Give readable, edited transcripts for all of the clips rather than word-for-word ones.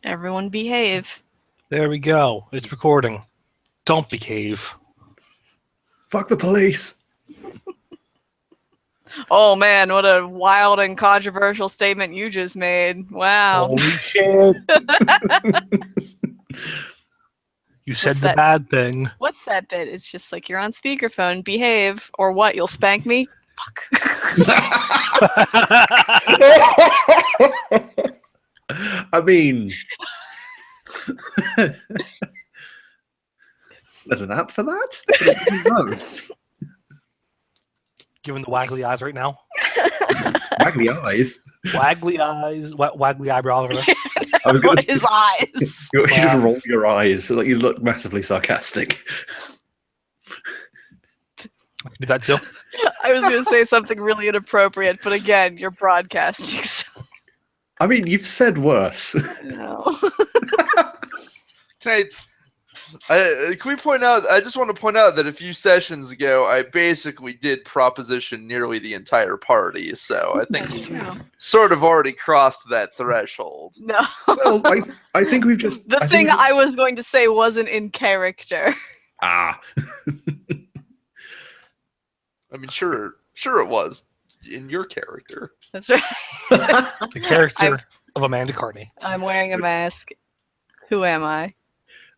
Everyone behave. There we go. It's recording. Don't behave. Fuck the police. Oh man, what a wild and controversial statement you just made. Wow. Holy shit. You said the bad thing. What's that bit? It's just like, you're on speakerphone, behave, or what? You'll spank me? Fuck. I mean, there's an app for that? Giving the waggly eyes right now. Waggly eyes? Waggly eyes. Waggly eyebrow. I was going to his eyes. You just roll your eyes so that you look massively sarcastic. I can do that too. I was going to say something really inappropriate, but again, you're broadcasting. So. I mean, you've said worse. No. Can we point out? I just want to point out that a few sessions ago, I basically did proposition nearly the entire party. So I think we sort of already crossed that threshold. No. Well, I think we've just... The thing I was going to say wasn't in character. Ah. I mean, sure it was in your character. That's right. The character of Amanda Carney. I'm wearing a mask. Who am I?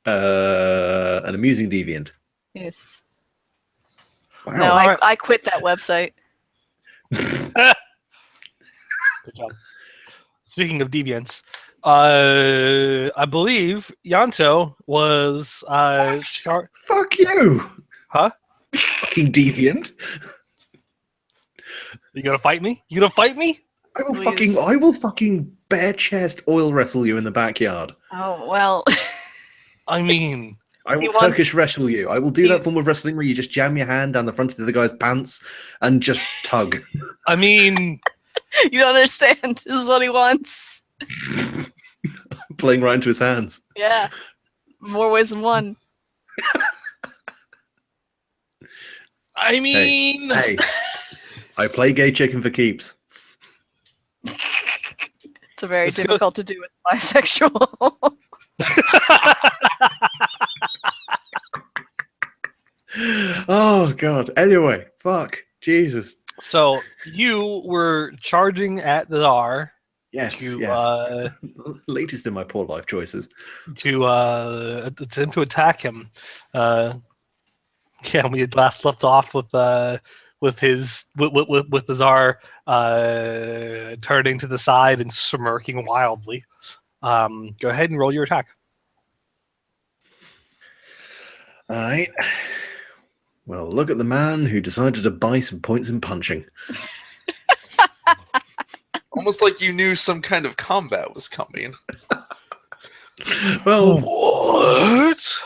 An amusing deviant. Yes. Wow. No, I quit that website. Good job. Speaking of deviants, I believe Yanto was Fuck you! Huh? Fucking deviant. You gonna fight me? You gonna fight me? I will fucking bare chest oil wrestle you in the backyard. Oh, well. I mean, I will Turkish wrestle you. I will do that form of wrestling where you just jam your hand down the front of the guy's pants and just tug. I mean, you don't understand. This is what he wants. Playing right into his hands. Yeah. More ways than one. I mean... Hey. I play gay chicken for keeps. It's a very difficult to do with bisexual. Oh, God. Anyway, fuck. Jesus. So, you were charging at the Tsar. Yes, yes. Latest in my poor life choices. To attempt to attack him. Yeah, we had last left off with the Tsar turning to the side and smirking wildly. Go ahead and roll your attack. All right. Well, look at the man who decided to buy some points in punching. Almost like you knew some kind of combat was coming. Well, what?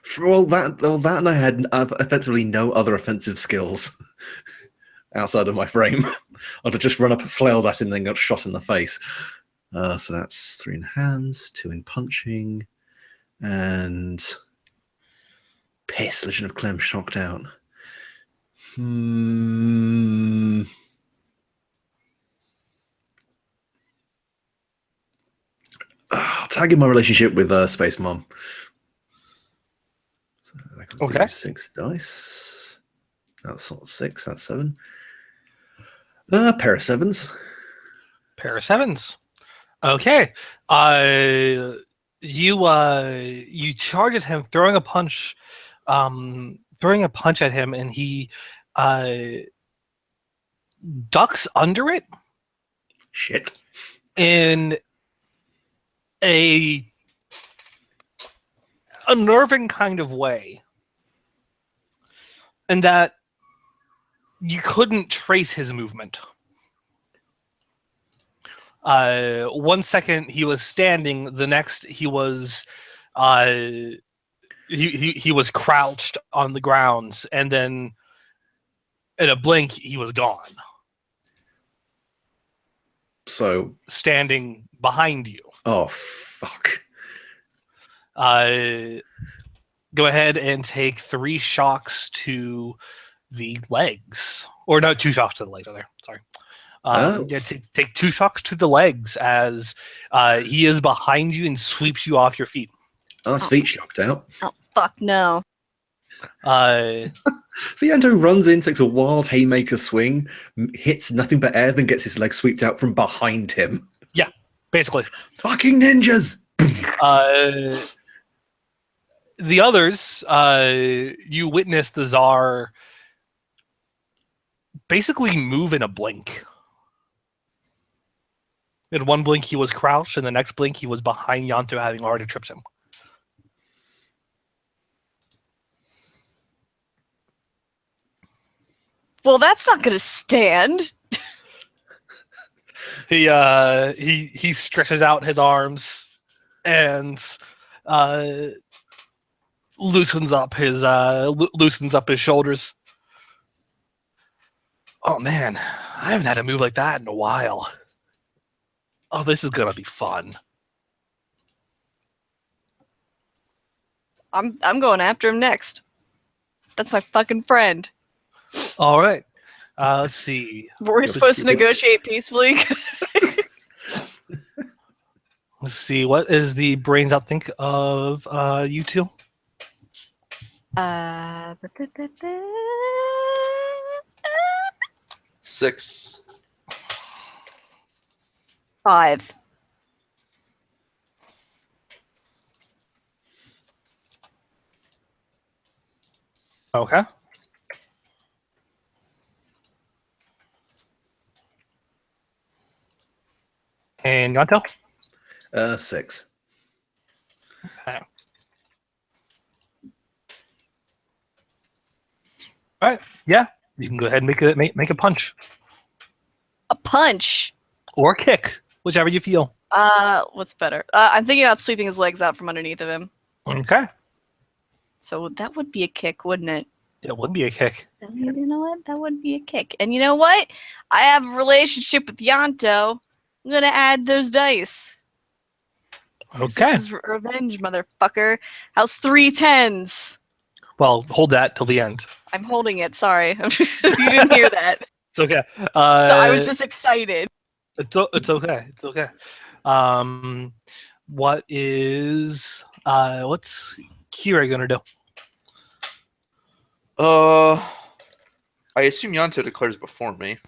For all that, and I had effectively no other offensive skills outside of my frame. I'd have just run up and flailed at him, then got shot in the face. So that's 3 in hands, 2 in punching, and piss. Legend of Clem shocked out. I'll tag in my relationship with Space Mom. So I can do 6 dice. That's not 6. That's 7. Pair of 7s. Pair of 7s. Okay. You charge at him, throwing a punch at him, and he ducks under it. Shit. In a unnerving kind of way. And that you couldn't trace his movement. 1 second he was standing, the next he was he was crouched on the ground, and then in a blink he was gone. So standing behind you. Oh fuck. Go ahead and take 3 shocks to the legs. Or no, 2 shocks to the legs, rather. Sorry. Yeah, take 2 shocks to the legs as he is behind you and sweeps you off your feet. Oh, that's feet shocked out. Oh, fuck no. Uh, So Yanto runs in, takes a wild haymaker swing, hits nothing but air, then gets his leg swept out from behind him. basically, Fucking ninjas! the others, you witness the Tsar basically move in a blink. In one blink, he was crouched, and the next blink, he was behind Yanto, having already tripped him. Well, that's not going to stand. He stretches out his arms and loosens up his shoulders. Oh man, I haven't had a move like that in a while. Oh, this is gonna be fun. I'm going after him next. That's my fucking friend. All right, let's see. Were we supposed to negotiate peacefully? Let's see. What is the brains out think of you two? 6. 5. Okay. And Yanto? 6. Okay. All right. Yeah, you can go ahead and make a punch A punch. or a kick, whichever you feel. What's better? I'm thinking about sweeping his legs out from underneath of him. Okay. So that would be a kick, wouldn't it? It would be a kick. You know what? That would be a kick. And you know what? I have a relationship with Yanto. I'm gonna add those dice. 'Cause Okay. This is revenge, motherfucker. How's 3 10s? Well, hold that till the end. I'm holding it. Sorry, you didn't hear that. It's okay. So I was just excited. It's okay. It's okay. What's Kira gonna do? I assume Yanto declares before me.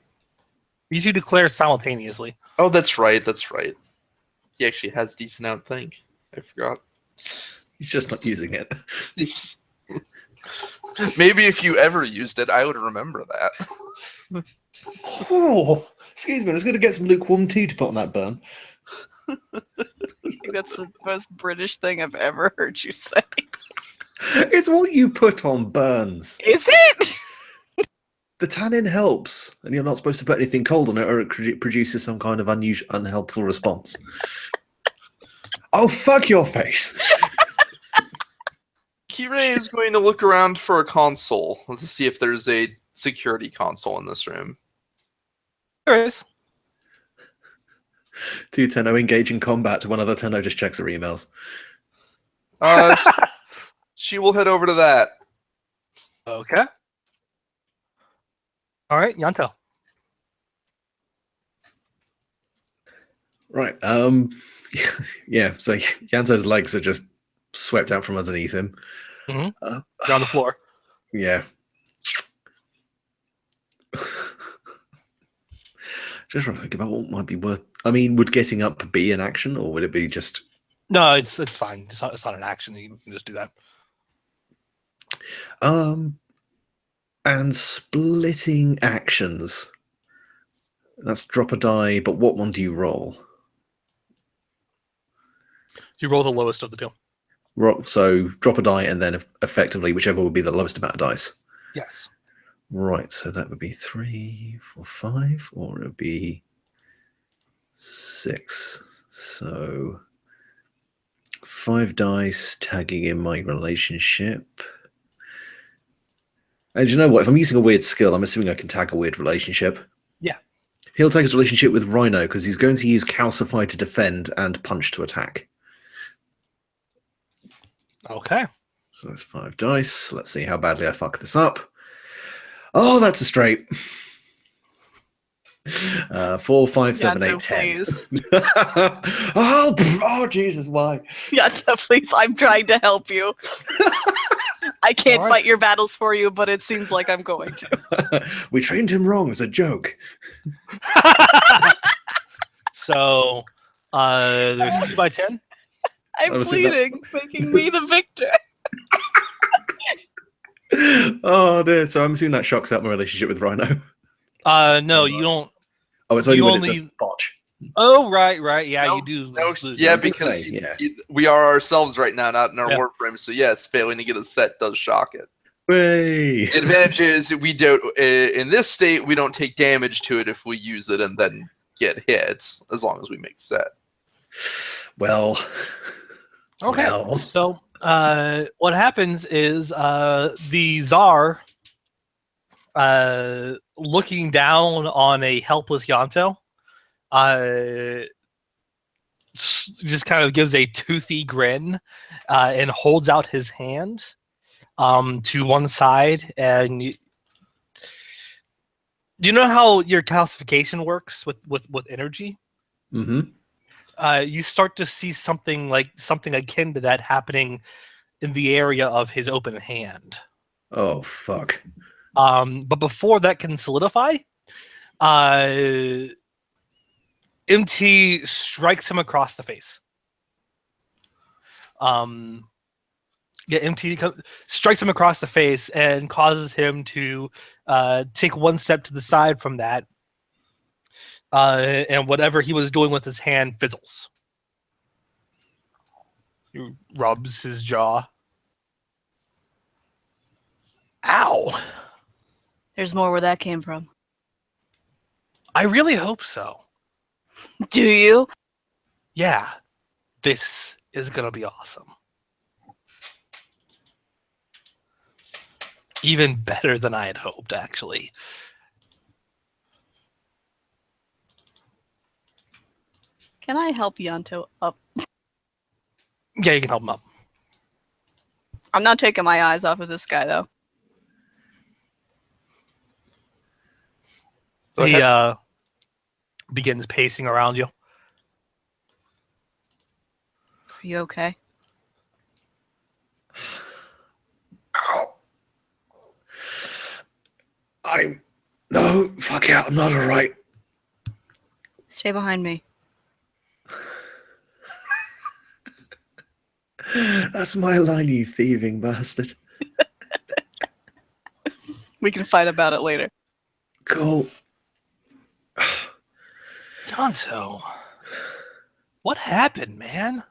You two declare simultaneously. Oh, that's right. That's right. He actually has decent outthink. I forgot. He's just not using it. Maybe if you ever used it, I would remember that. Oh, excuse me. I was going to get some lukewarm tea to put on that burn. I think that's the most British thing I've ever heard you say. It's what you put on burns. Is it? The tannin helps, and you're not supposed to put anything cold on it, or it produces some kind of unhelpful response. Oh, fuck your face! Kire is going to look around for a console to see if there's a security console in this room. There is. 2 Tenno engage in combat. One other Tenno just checks her emails. She will head over to that. Okay. All right, Yanto. Right. Yeah. So Yanto's legs are just swept out from underneath him. You're on the floor. Yeah. Just trying to think about what might be worth. I mean, would getting up be an action, or would it be just? No, it's fine. It's not an action. You can just do that. And splitting actions. That's drop a die, but what one do you roll? You roll the lowest of the two. So drop a die, and then effectively whichever would be the lowest amount of dice. Yes. Right, so that would be 3, 4, 5, or it would be 6. So 5 dice, tagging in my relationship. And you know what? If I'm using a weird skill, I'm assuming I can tag a weird relationship. Yeah. He'll tag his relationship with Rhino because he's going to use Calcify to defend and Punch to attack. Okay. So that's 5 dice. Let's see how badly I fuck this up. Oh, that's a straight. 4, 5, 7, Yanto, 8, 10. please. Oh, Jesus, why? Yanto, please. I'm trying to help you. I can't All right. fight your battles for you, but it seems like I'm going to. We trained him wrong as a joke. So there's 2 by 10. I'm was thinking that- pleading, making me the victor. Oh dear. So I'm assuming that shocks out my relationship with Rhino. No, you don't. Oh, it's only You when it's only- a botch. Oh, right. Yeah, No, you do. No, lose yeah, it. because say, yeah. we are ourselves right now, not in our Yeah. Warframe. So yes, failing to get a set does shock it. Way. The advantage is we don't in this state we don't take damage to it if we use it and then get hit, as long as we make set. Well. Okay. Well. So what happens is the Tsar, looking down on a helpless Yanto, just kind of gives a toothy grin and holds out his hand to one side. And do you know how your calcification works with energy? Mm-hmm. You start to see something akin to that happening in the area of his open hand. Oh fuck. But before that can solidify, MT strikes him across the face. MT strikes him across the face and causes him to take one step to the side from that. And whatever he was doing with his hand fizzles. He rubs his jaw. Ow! There's more where that came from. I really hope so. Do you? Yeah, this is gonna be awesome. Even better than I had hoped, actually. Can I help Yanto up? Yeah, you can help him up. I'm not taking my eyes off of this guy, though. Go He ahead. begins pacing around you. Are you okay? Ow. No, fuck out, I'm not alright. Stay behind me. That's my line, you thieving bastard. We can fight about it later. Cool. Yanto, what happened, man?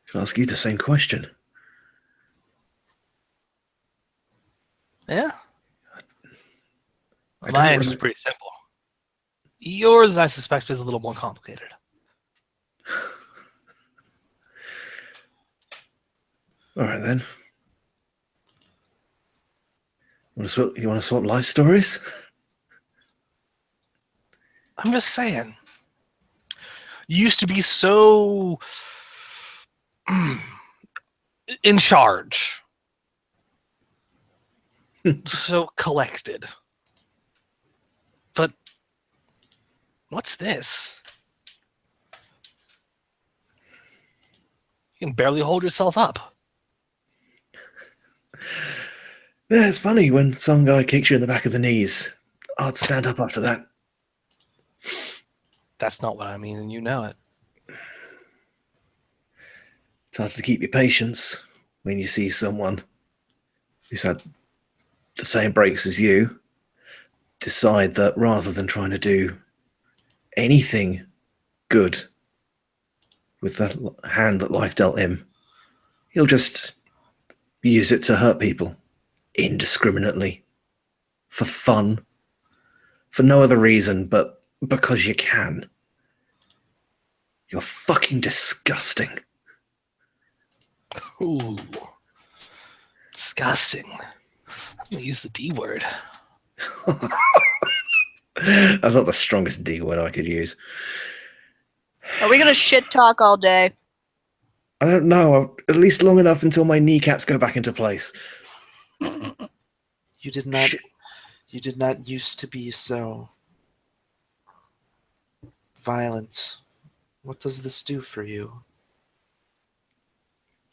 Can I ask you the same question? Yeah. I don't My answer's really- pretty simple. Yours, I suspect, is a little more complicated. Alright then. You want to swap life stories? I'm just saying. You used to be so in charge. So collected. But what's this? You can barely hold yourself up. Yeah, it's funny when some guy kicks you in the back of the knees. I'd stand up after that. That's not what I mean, and you know it. It's hard to keep your patience when you see someone who's had the same breaks as you decide that rather than trying to do anything good with that hand that life dealt him, he'll just use it to hurt people indiscriminately for fun, for no other reason but because you can. You're fucking disgusting. Ooh. Disgusting. I'm gonna use the D word. That's not the strongest D word I could use. Are we gonna shit talk all day? I don't know. At least long enough until my kneecaps go back into place. You did not. Shit. You did not used to be so violent. What does this do for you?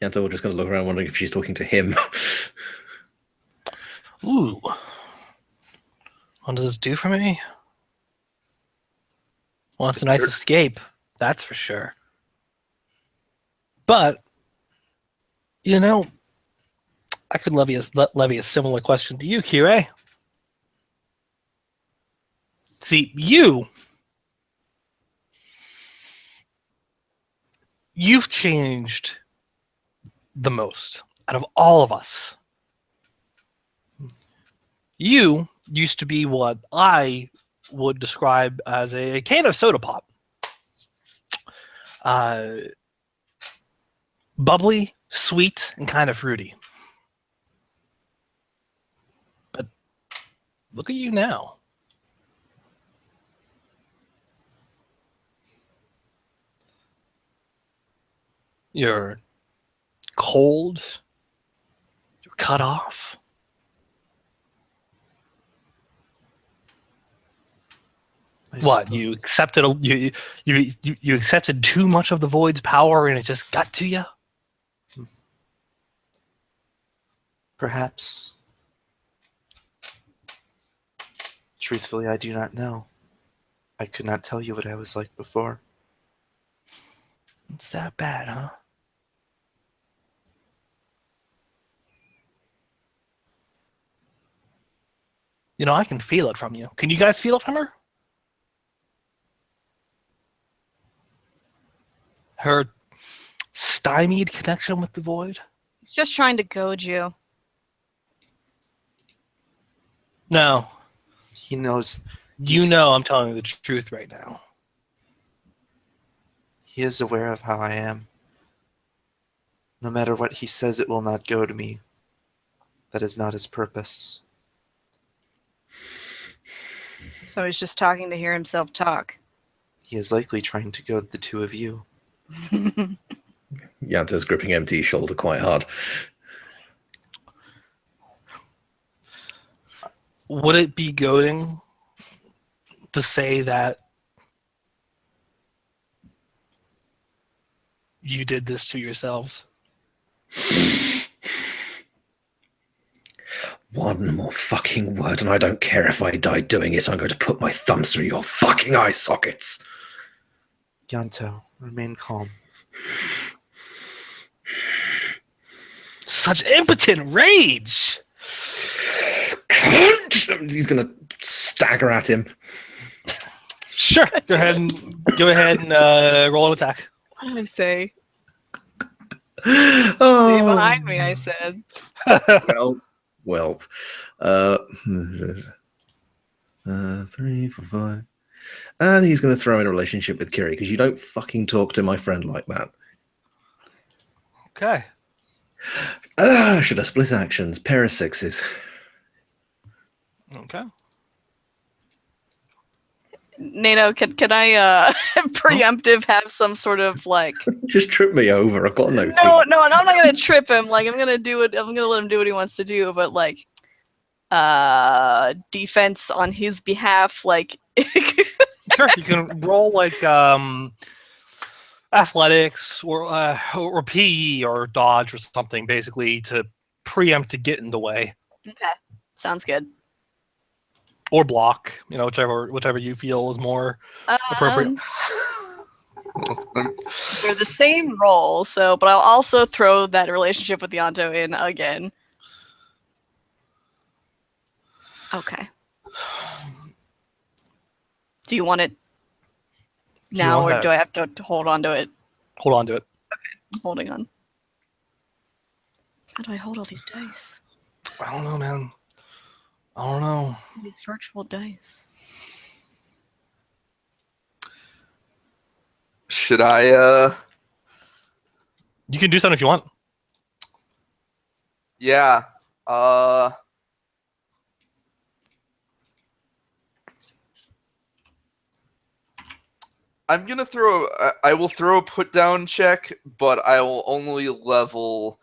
Yanto, we're just going to look around wondering if she's talking to him. Ooh. What does this do for me? Well, it's a nice escape, that's for sure. But, you know, I could levy a similar question to you, Kirei. See, you've changed the most out of all of us. You used to be what I would describe as a can of soda pop. Bubbly, sweet, and kind of fruity. But look at you now. You're cold. You're cut off. What, you accepted you accepted too much of the void's power and it just got to you? Perhaps. Truthfully, I do not know. I could not tell you what I was like before. It's that bad, huh? You know, I can feel it from you. Can you guys feel it from her? Her stymied connection with the void? He's just trying to goad you. No. He knows. You know I'm telling you the truth right now. He is aware of how I am. No matter what he says, it will not go to me. That is not his purpose. So he's just talking to hear himself talk. He is likely trying to goad the two of you. Yanto's gripping MT's shoulder quite hard. Would it be goading to say that you did this to yourselves? One more fucking word and I don't care if I die doing it. I'm going to put my thumbs through your fucking eye sockets. Yanto, remain calm. Such impotent rage! He's going to stagger at him. Sure. Go ahead and roll an attack. What did I say? Oh. Stay behind me, I said. Well. 3, 4, 5. And he's going to throw in a relationship with Kiri because you don't fucking talk to my friend like that. Okay. Should have split actions. Pair of 6s. Okay. Nato, can I preemptive have some sort of like Just trip me over. I've got no feet. No, I'm not gonna trip him. Like I'm gonna let him do what he wants to do, but like defense on his behalf, like Sure, you can roll like athletics or PE or dodge or something, basically to preempt to get in the way. Okay. Sounds good. Or block, you know, whichever you feel is more appropriate. They're the same role, so but I'll also throw that relationship with Yanto in again. Okay. Do you want it now, or do I have to hold on to it? Hold on to it. Okay, I'm holding on. How do I hold all these dice? I don't know, man. I don't know. These virtual dice. Should I, You can do something if you want. yeah, I'm gonna I will throw a put down check, but I will only level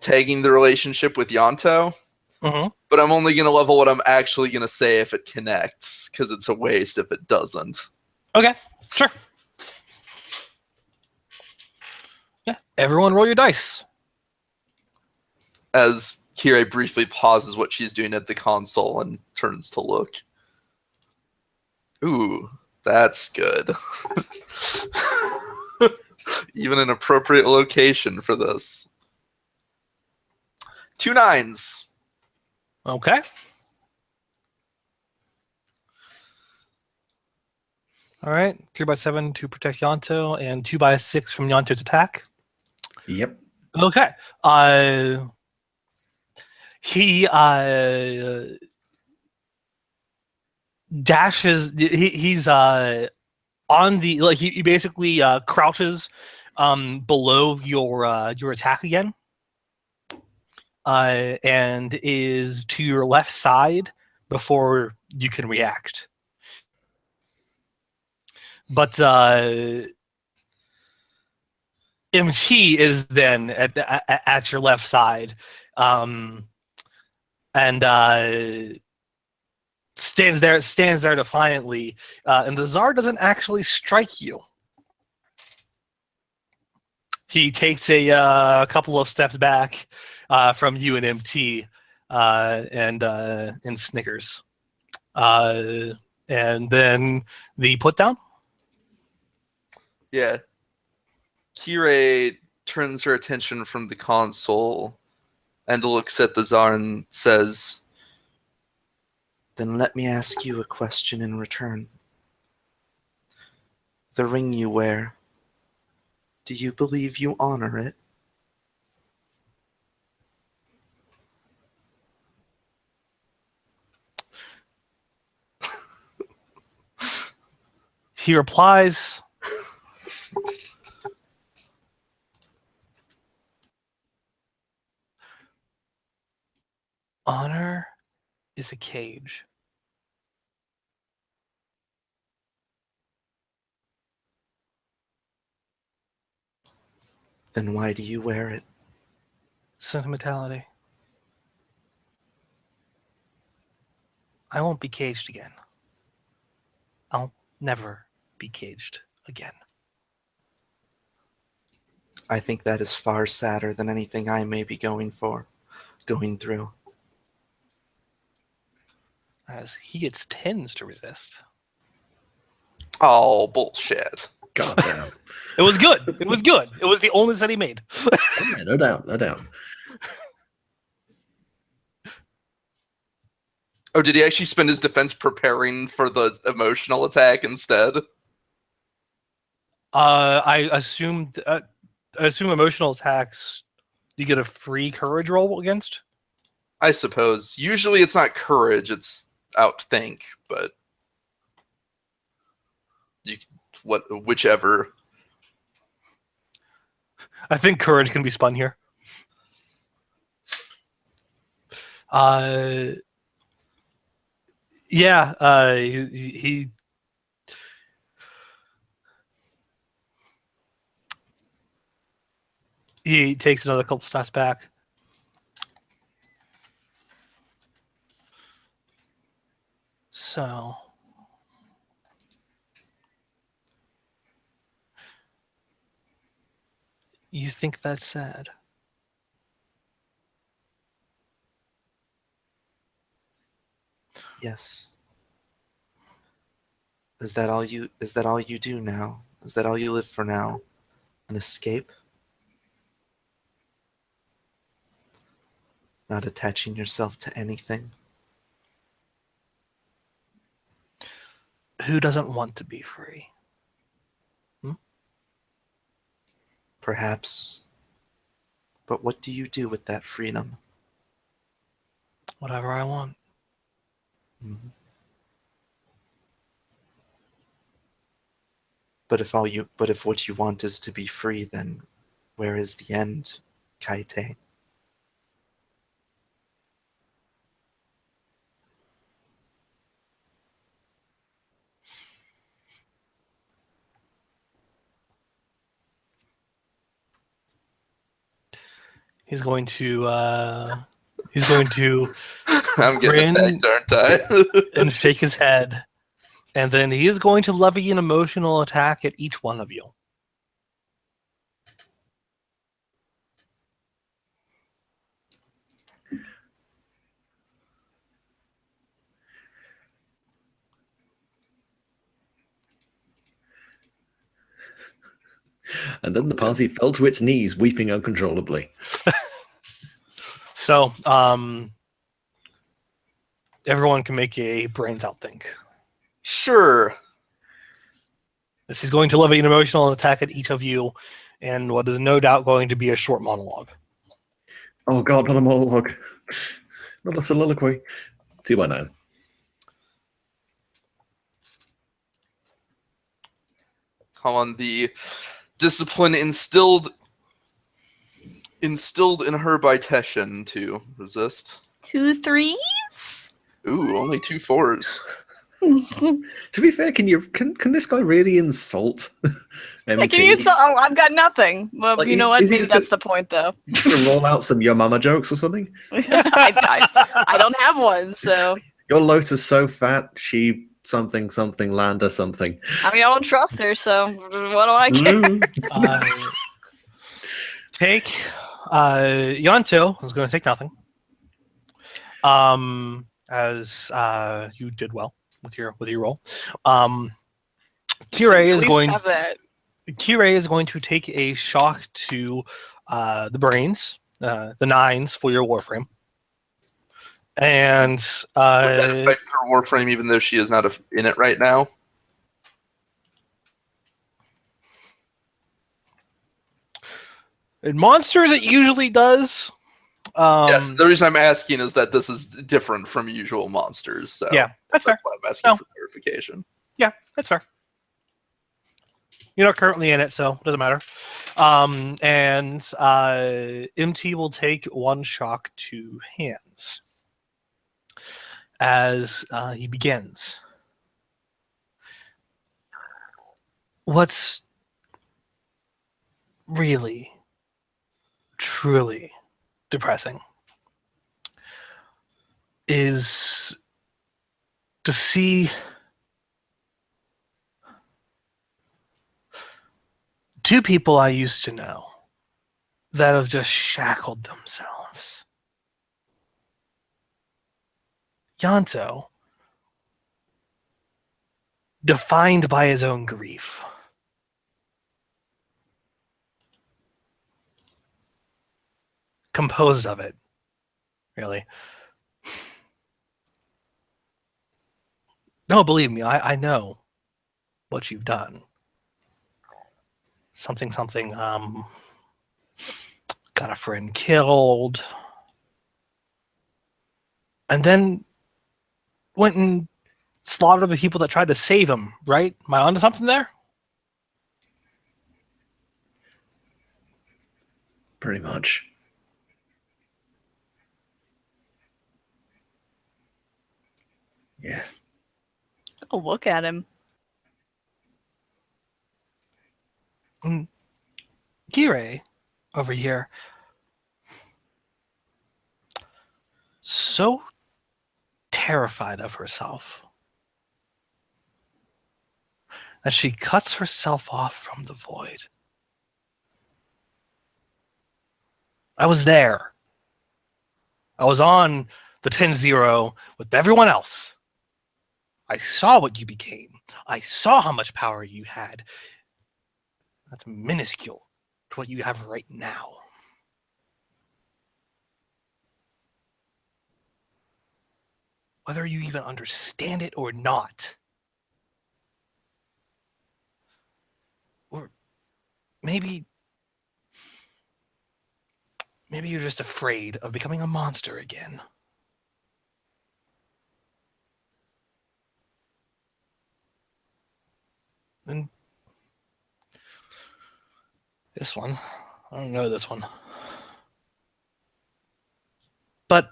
tagging the relationship with Yanto. Mm-hmm. but I'm only going to level what I'm actually going to say if it connects, because it's a waste if it doesn't. Okay, sure. Yeah, everyone roll your dice. As Kirei briefly pauses what she's doing at the console and turns to look. Ooh, that's good. Even an appropriate location for this. 2 9s. Okay. All right, 3x7 to protect Yonto, and 2x6 from Yonto's attack. Yep. Okay. He dashes. He's on the he basically crouches below your attack again, and is to your left side before you can react. But MT is then at your left side, and stands there defiantly, and the Tsar doesn't actually strike you. He takes a couple of steps back from you and MT, and snickers, and then the put down. Yeah. Kirei turns her attention from the console and looks at the Tsar and says, Then let me ask you a question in return. The ring you wear, do you believe you honor it? He replies, honor is a cage. Then why do you wear it? Sentimentality. I won't be caged again. I'll never be caged again. I think that is far sadder than anything I may be going through. As he tends to resist. oh, bullshit. God damn. It was good. It was good. It was the only set he made. Yeah, no doubt, no doubt. Oh, did he actually spend his defense preparing for the emotional attack instead? I assume emotional attacks you get a free courage roll against. I suppose. Usually it's not courage, it's outthink, but whichever. I think courage can be spun here. Yeah, he takes another couple steps back. So you think that's sad? Yes. Is that all you do now? Is that all you live for now? An escape? Not attaching yourself to anything? Who doesn't want to be free? Perhaps. But what do you do with that freedom? Whatever I want. Mm-hmm. But if what you want is to be free, then where is the end, Kaite? He's going to He's going to I'm getting Grin. attacked, aren't I? and shake his head, and then he is going to levy an emotional attack at each one of you. And then the party fell to its knees, weeping uncontrollably. So, everyone can make a brains out think. Sure. This is going to levy an emotional attack at each of you, and what is no doubt going to be a short monologue. Oh god, not a monologue. Not a soliloquy. 2 by 9. Come on, the discipline instilled in her by Teshin to resist. 2 3s? Ooh, only 2 4s. To be fair, can this guy really insult MT? Yeah, can you oh, I've got nothing. Well, Like, you know what? is he Maybe just that's the point, though. Gonna roll out some your mama jokes or something? I don't have one, so. Your Lotus so fat, she something Landa something. I mean, I don't trust her, so what do I care? Take Yanto is going to take nothing. As you did well with your roll. Kirei is going. Kirei is going to take a shock to the brains, the 9s for your Warframe, and Would that affect her Warframe even though she is not in it right now? in monsters it usually does. Yes, the reason I'm asking is that this is different from usual monsters. So yeah, that's fair. why I'm asking for clarification. Yeah, that's fair. You're not currently in it, so it doesn't matter. And MT will take 1 shock to hands as he begins. What's really, truly depressing is to see two people I used to know that have just shackled themselves. Yanto, defined by his own grief. Composed of it, really. No, believe me, I know what you've done. Something, got a friend killed, and then went and slaughtered the people that tried to save him, right? Am I onto something there? Pretty much. Yeah. Oh, look at him. Kirei, over here, so terrified of herself that she cuts herself off from the void. I was there. I was on the 10-0 with everyone else. I saw what you became. I saw how much power you had. That's minuscule to what you have right now. Whether you even understand it or not. Or maybe you're just afraid of becoming a monster again. And this one, I don't know this one. But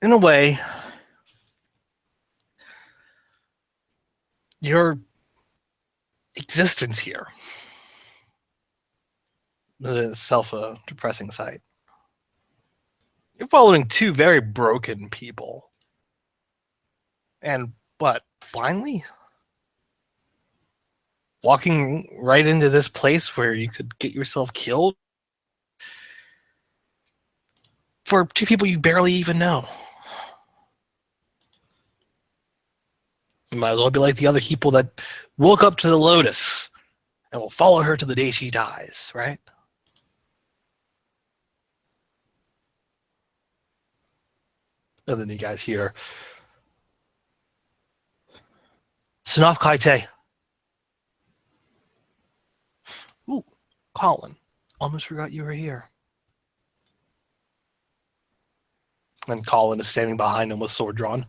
in a way, your existence here is itself a depressing sight. You're following two very broken people. And what? Blindly? Walking right into this place where you could get yourself killed? For two people you barely even know. You might as well be like the other people that woke up to the Lotus and will follow her to the day she dies, right? And then you guys hear Sanaf Kaite. Ooh, Colin. Almost forgot you were here. And Colin is standing behind him with sword drawn.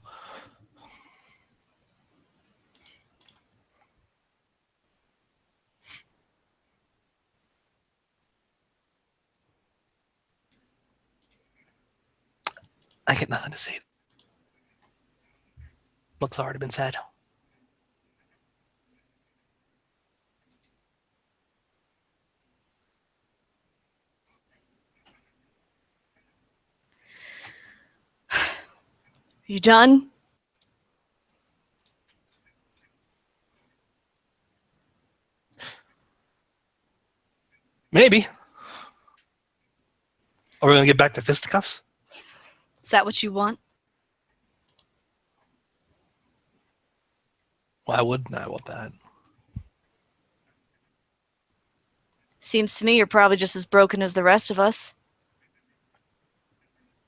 I get nothing to say. What's already been said? You done? Maybe. Are we going to get back to fisticuffs? Is that what you want? Why wouldn't I want that? Seems to me you're probably just as broken as the rest of us.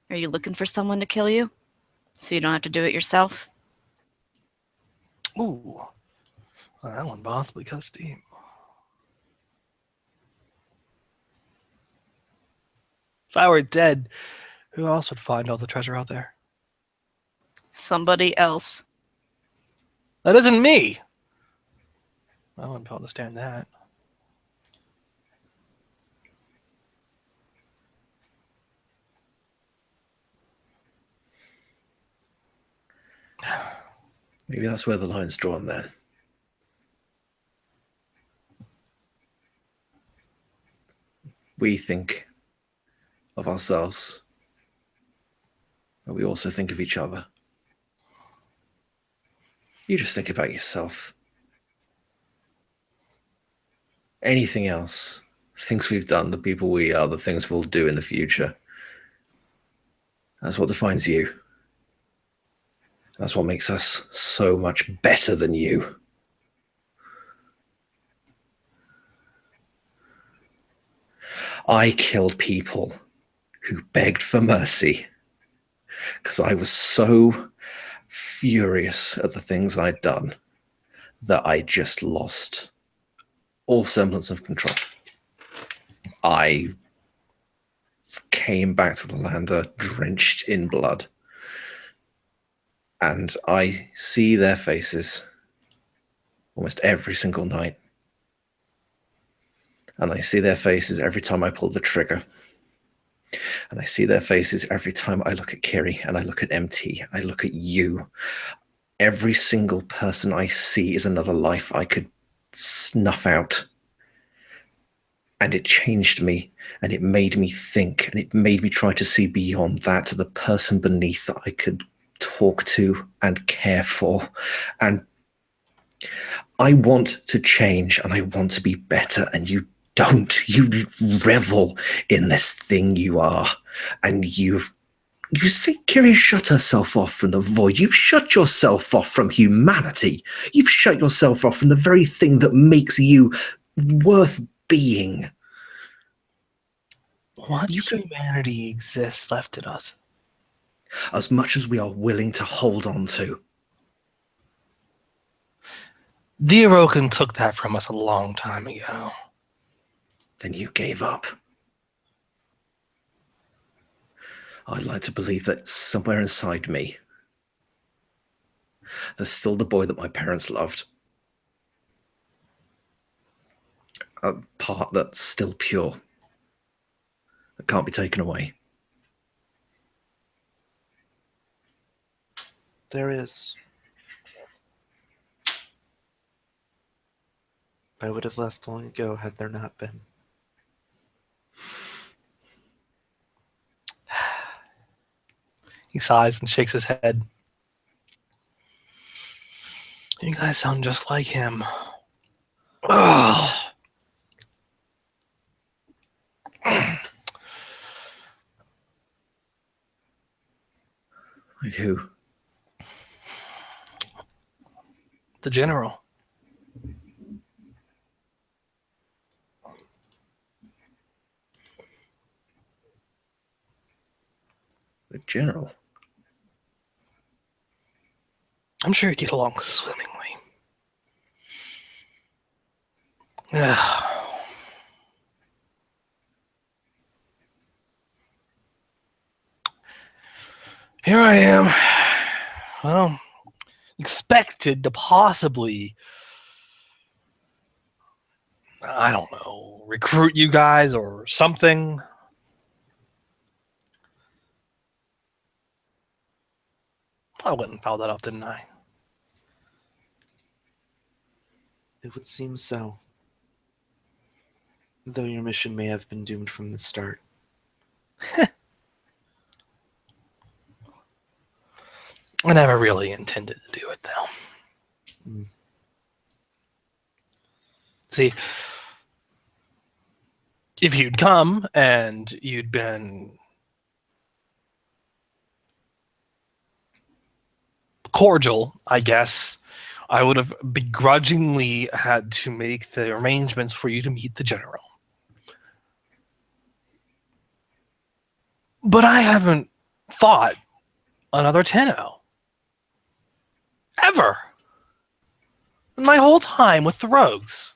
Are you looking for someone to kill you? So you don't have to do it yourself? Ooh. That one possibly cut steam. If I were dead, who else would find all the treasure out there? Somebody else. That isn't me. I wouldn't understand that. Maybe that's where the line's drawn then. We think of ourselves, but we also think of each other. You just think about yourself. Anything else, things we've done, the people we are, the things we'll do in the future, that's what defines you. That's what makes us so much better than you. I killed people who begged for mercy because I was so furious at the things I'd done that I just lost all semblance of control. I came back to the lander drenched in blood. And I see their faces almost every single night. And I see their faces every time I pull the trigger. And I see their faces every time I look at Kiri and I look at MT. I look at you. Every single person I see is another life I could snuff out. And it changed me, and it made me think, and it made me try to see beyond that to the person beneath that I could talk to and care for. And I want to change, and I want to be better, and you don't. You revel in this thing you are, and you see Kiri shut herself off from the void. You've shut yourself off from humanity. You've shut yourself off from the very thing that makes you worth being. What humanity exists left in us? As much as we are willing to hold on to. The Orokin took that from us a long time ago. Then you gave up. I'd like to believe that somewhere inside me, there's still the boy that my parents loved. A part that's still pure. That can't be taken away. There is. I would have left long ago had there not been. He sighs and shakes his head. You guys sound just like him. Ugh. Like who? The general. The general. I'm sure you get along swimmingly. Ugh. Here I am. Well, expected to possibly, I don't know, recruit you guys or something. I went and fouled that up, didn't I? It would seem so. Though your mission may have been doomed from the start. I never really intended to do it, though. Mm. See, if you'd come and you'd been cordial, I guess, I would have begrudgingly had to make the arrangements for you to meet the general. But I haven't fought another Tenno. Ever. In my whole time with the rogues.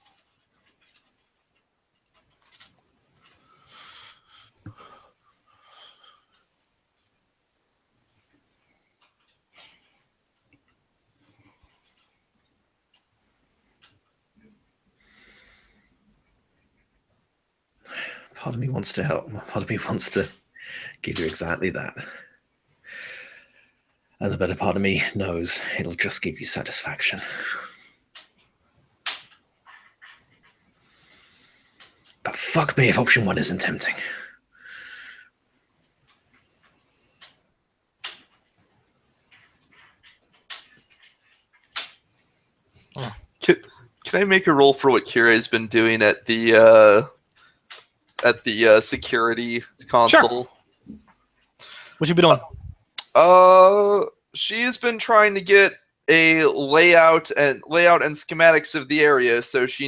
Part of me wants to help. Part of me wants to give you exactly that. And the better part of me knows it'll just give you satisfaction. But fuck me if option 1 isn't tempting. Can I make a roll for what Kira's been doing at the security console? Sure. What you been doing? She's been trying to get a layout and schematics of the area so she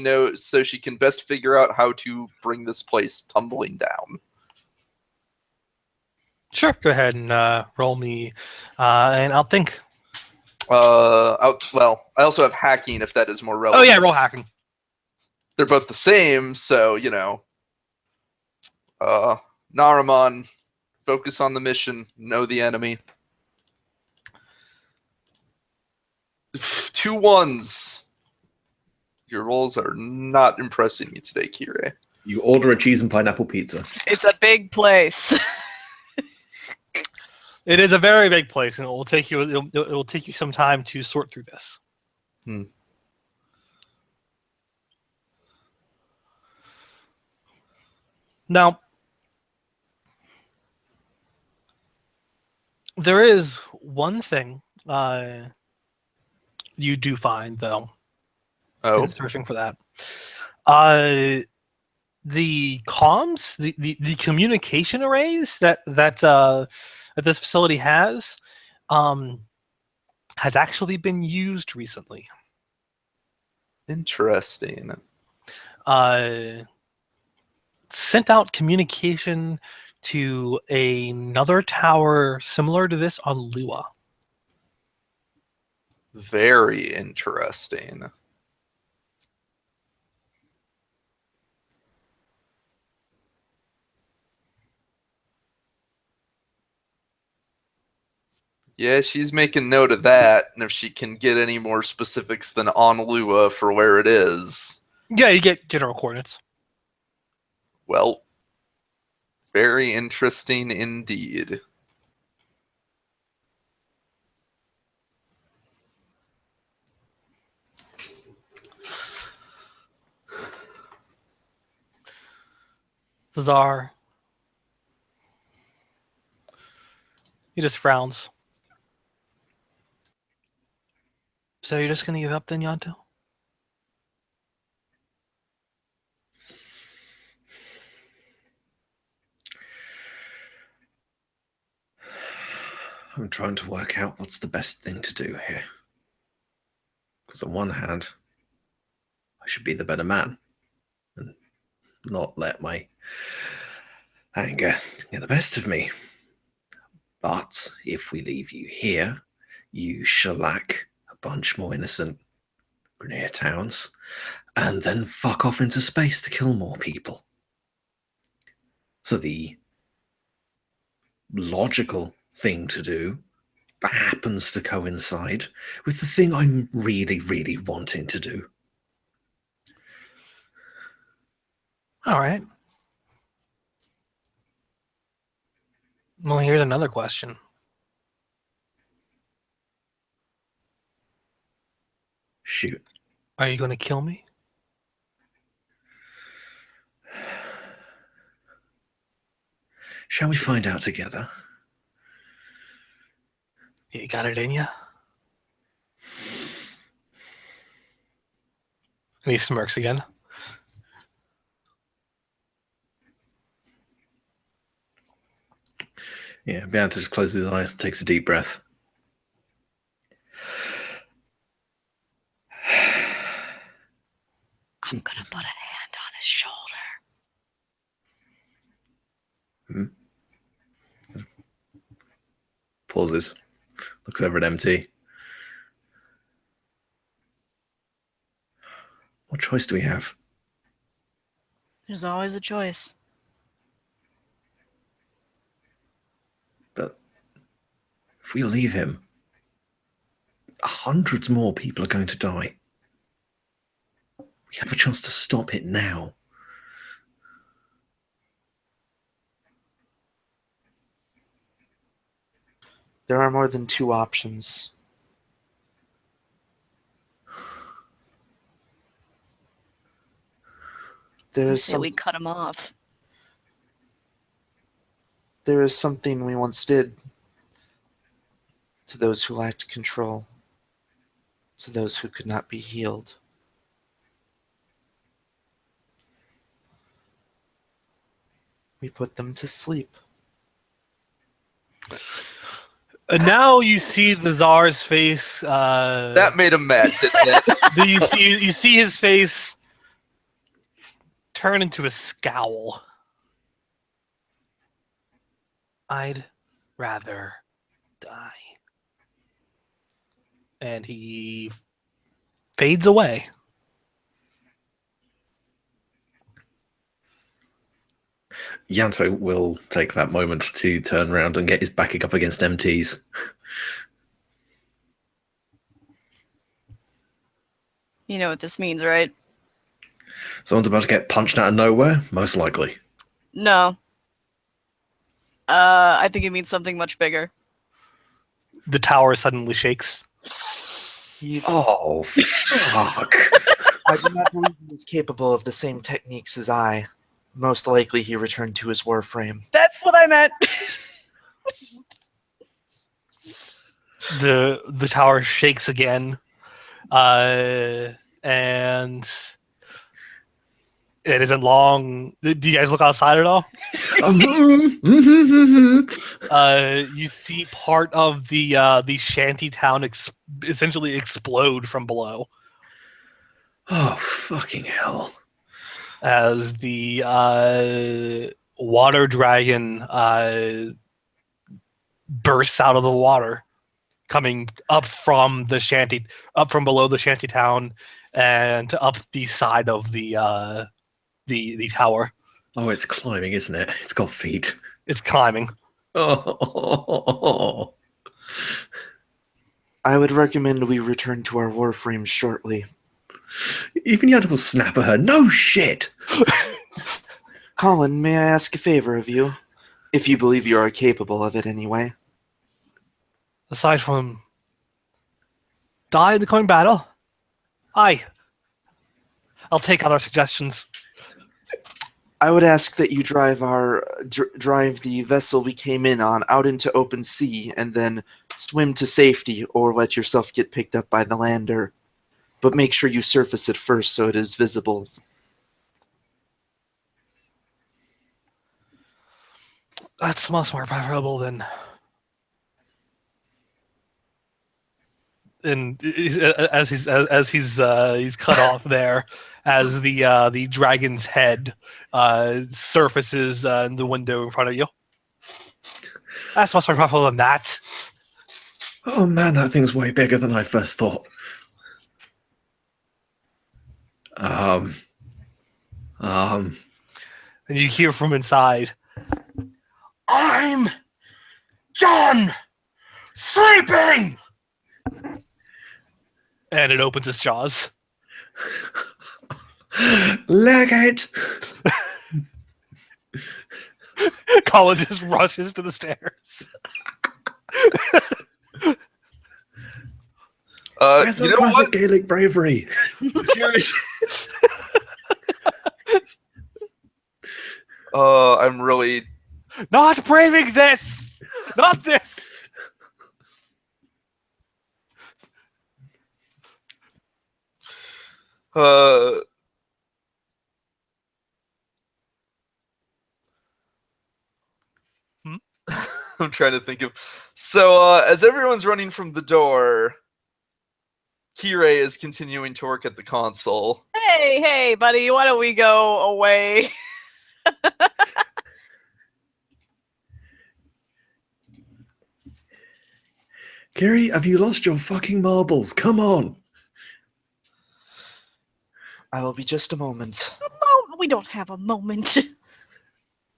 can best figure out how to bring this place tumbling down. Sure. Go ahead and roll me, and I'll think. Well, I also have hacking if that is more relevant. Oh yeah, roll hacking. They're both the same, so you know. Naramon, focus on the mission, know the enemy. 2 1s. Your rolls are not impressing me today, Kire. You order a cheese and pineapple pizza. It's a big place. It is a very big place, and it will take you some time to sort through this. Now, there is one thing you do find, though, in searching for that. The comms, the communication arrays that this facility has actually been used recently. Interesting. Sent out communication to another tower similar to this on Lua. Very interesting. Yeah, she's making note of that, and if she can get any more specifics than on Lua for where it is. Yeah, you get general coordinates. Well, very interesting indeed. The Tsar He just frowns. So you're just gonna give up then, Yanto? I'm trying to work out what's the best thing to do here. Because on one hand, I should be the better man and not let my anger get the best of me. But if we leave you here, you shellac a bunch more innocent Grenier towns and then fuck off into space to kill more people. So the logical thing to do that happens to coincide with the thing I'm really, really wanting to do. All right. Well, here's another question. Shoot. Are you going to kill me? Shall we find out together? You got it in you? And he smirks again. Yeah, Beata just closes his eyes, takes a deep breath. I'm gonna put a hand on his shoulder. Pauses. Looks over at MT. What choice do we have? There's always a choice. But if we leave him, hundreds more people are going to die. We have a chance to stop it now. There are more than two options. There is Say we cut him off. There is something we once did to those who lacked control, to those who could not be healed. We put them to sleep. And now you see the Tsar's face. That made him mad, didn't it? You see his face turn into a scowl. I'd rather die. And he fades away. Yanto will take that moment to turn around and get his backing up against MT's. You know what this means, right? Someone's about to get punched out of nowhere? Most likely. No. I think it means something much bigger. The tower suddenly shakes. Oh, fuck. I do not believe he is capable of the same techniques as I. Most likely he returned to his Warframe. That's what I meant. The tower shakes again. And it isn't long. Do you guys look outside at all? You see part of the shanty town essentially explode from below Oh, fucking hell. as the water dragon bursts out of the water, coming up from below the shanty town and up the side of the tower. Oh, it's climbing, isn't it? It's got feet. It's climbing. Oh. I would recommend we return to our Warframe shortly. Even Yanto will snap at her. No shit! Colin, may I ask a favor of you? If you believe you are capable of it anyway. Aside from die in the coming battle, I'll take other suggestions. I would ask that you drive drive the vessel we came in on out into open sea and then swim to safety, or let yourself get picked up by the lander. But make sure you surface it first so it is visible. That's much more preferable than. And as he's cut off there, as the dragon's head surfaces in the window in front of you. That's much more preferable than that. Oh man, that thing's way bigger than I first thought. And you hear from inside, I'm done sleeping! And it opens its jaws. Leg it! Colin just rushes to the stairs. Where's You the know classic what? Gaelic bravery? I'm really. Not braving this! Not this! Uh, I'm trying to think of. So, as everyone's running from the door, Kire is continuing to work at the console. Hey, buddy, why don't we go away? Kiri, have you lost your fucking marbles? Come on! I will be just a moment. We don't have a moment.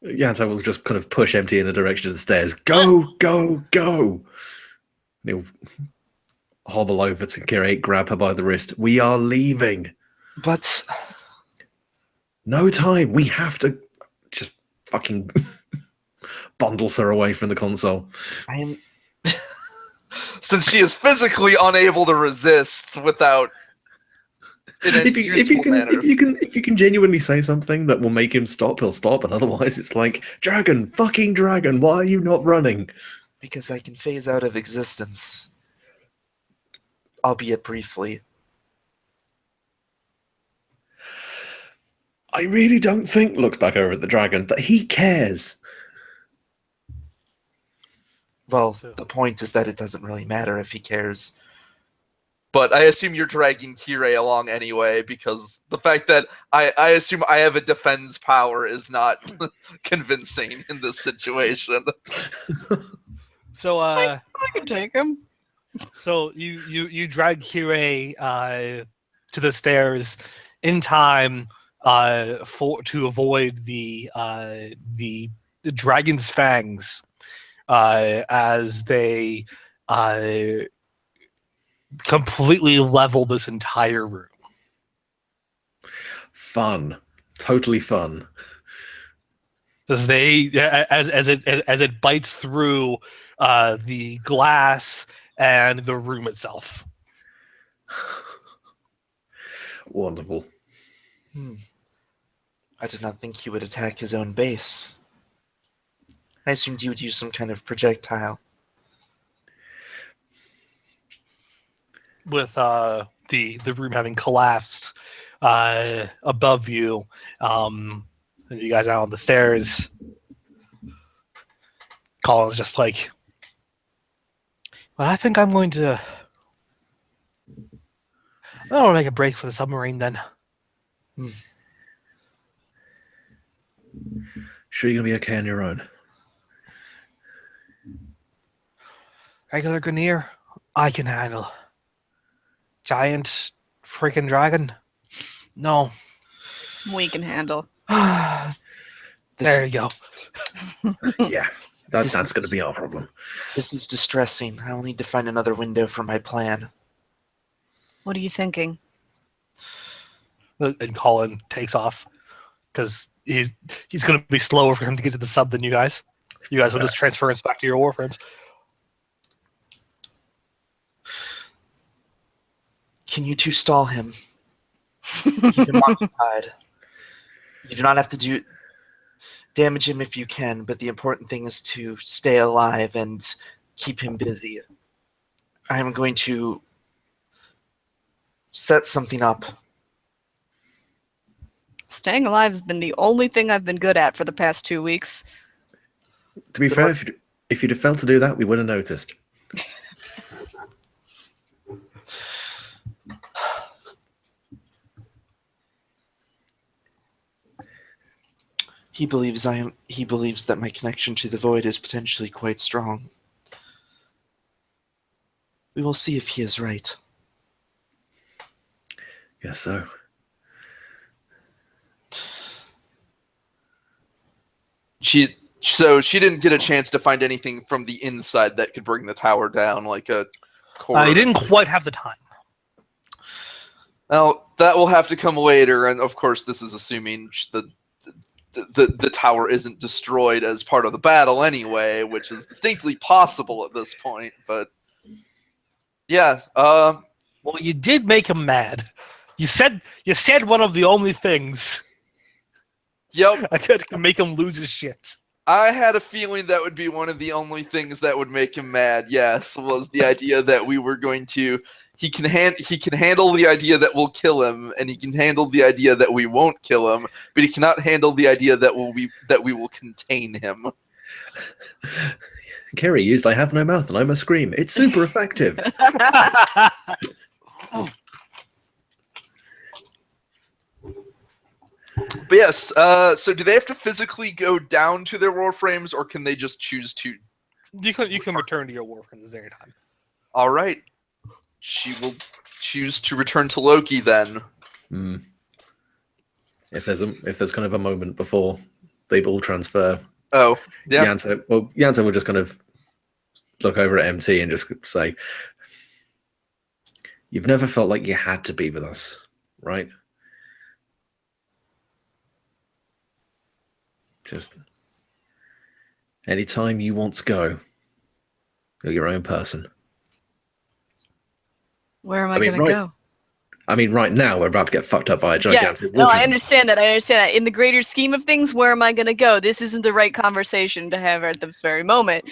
Yanto will just kind of push Empty in the direction of the stairs. Go, go, go! He'll hobble over to Kiri, grab her by the wrist. We are leaving. But No time. We have to just fucking bundles her away from the console. I am. Since she is physically unable to resist without. In a If useful manner. you can genuinely say something that will make him stop, he'll stop. And otherwise, it's like, dragon, fucking dragon. Why are you not running? Because I can phase out of existence. Albeit briefly. I really don't think. Looks back over at the dragon that he cares. Well, the point is that it doesn't really matter if he cares. But I assume you're dragging Kire along anyway, because the fact that I assume I have a defense power is not convincing in this situation. So I can take him. so you drag Kire to the stairs in time to avoid the dragon's fangs as they completely level this entire room. Fun, totally fun. As it bites through the glass and the room itself. Wonderful. I did not think he would attack his own base. I assumed you would use some kind of projectile. With the room having collapsed above you, and you guys out on the stairs. Colin's just like, well, I think I'm going to. I want to make a break for the submarine then. Sure, you're gonna be okay on your own. Regular Grenier, I can handle. Giant freaking dragon? No. We can handle. There you go. Yeah, that's gonna be our problem. This is distressing. I will need to find another window for my plan. What are you thinking? And Colin takes off because he's going to be slower for him to get to the sub than you guys. You guys will just transfer us back to your warframes. Can you two stall him? Keep him occupied. You do not have to do. Damage him if you can, but the important thing is to stay alive and keep him busy. I am going to set something up. Staying alive has been the only thing I've been good at for the past 2 weeks. To be But fair, let's- if you'd have failed to do that, we would have noticed. He believes that my connection to the void is potentially quite strong. We will see if he is right. Guess so. So she didn't get a chance to find anything from the inside that could bring the tower down, like a core. You didn't quite have the time. Well, that will have to come later, and of course, this is assuming the tower isn't destroyed as part of the battle anyway, which is distinctly possible at this point. But yeah, Well, you did make him mad. You said one of the only things yep. I could make him lose his shit. I had a feeling that would be one of the only things that would make him mad. Yes, was the idea that we were going to. He can handle the idea that we'll kill him, and he can handle the idea that we won't kill him, but he cannot handle the idea that we will contain him. Kerry used "I have no mouth and I must scream." It's super effective. But yes, so do they have to physically go down to their warframes, or can they just choose to? You can return to your warframes at any time. All right, she will choose to return to Loki then. Hmm. If there's kind of a moment before they all transfer, Oh, yeah. Yanto will just kind of look over at MT and just say, "You've never felt like you had to be with us, right? Just anytime you want to go, you're your own person." Where am I, I mean, gonna right- go? I mean, right now we're about to get fucked up by a gigantic No, I wolf. understand that. In the greater scheme of things, where am I gonna go? This isn't the right conversation to have at this very moment.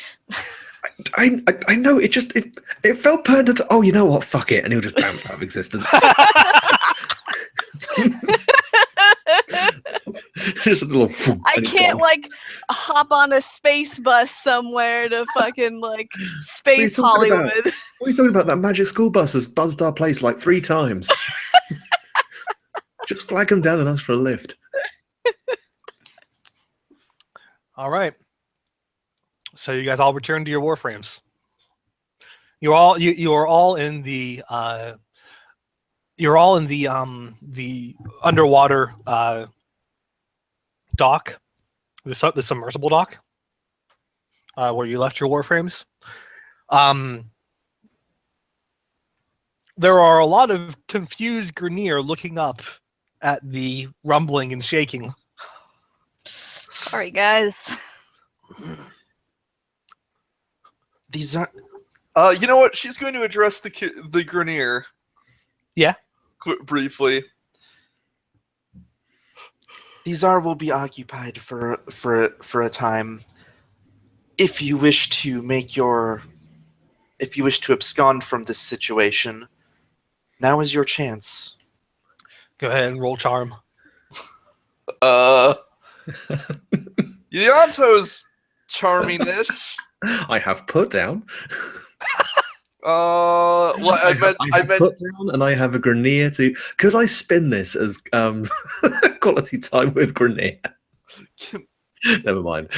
I know it felt pertinent. Oh, you know what? Fuck it, and he'll just bounce out of existence. Just a little. I and he's can't gone. like hop on a space bus somewhere to fucking like space talking about? Hollywood. What are you talking about? That magic school bus has buzzed our place like 3 times. Just flag them down and ask for a lift. All right. So you guys all return to your warframes. You are all in the the underwater dock, the submersible dock, where you left your warframes. There are a lot of confused Grineer looking up at the rumbling and shaking. Sorry, guys. These are You know what? She's going to address the Grineer. Yeah. Briefly. will be occupied for a time. If you wish to abscond from this situation, now is your chance. Go ahead and roll charm. Yanto's charming-ish. I have put down. Well, I meant put down, and I have a Grineer to. Could I spin this as quality time with Grineer? Never mind.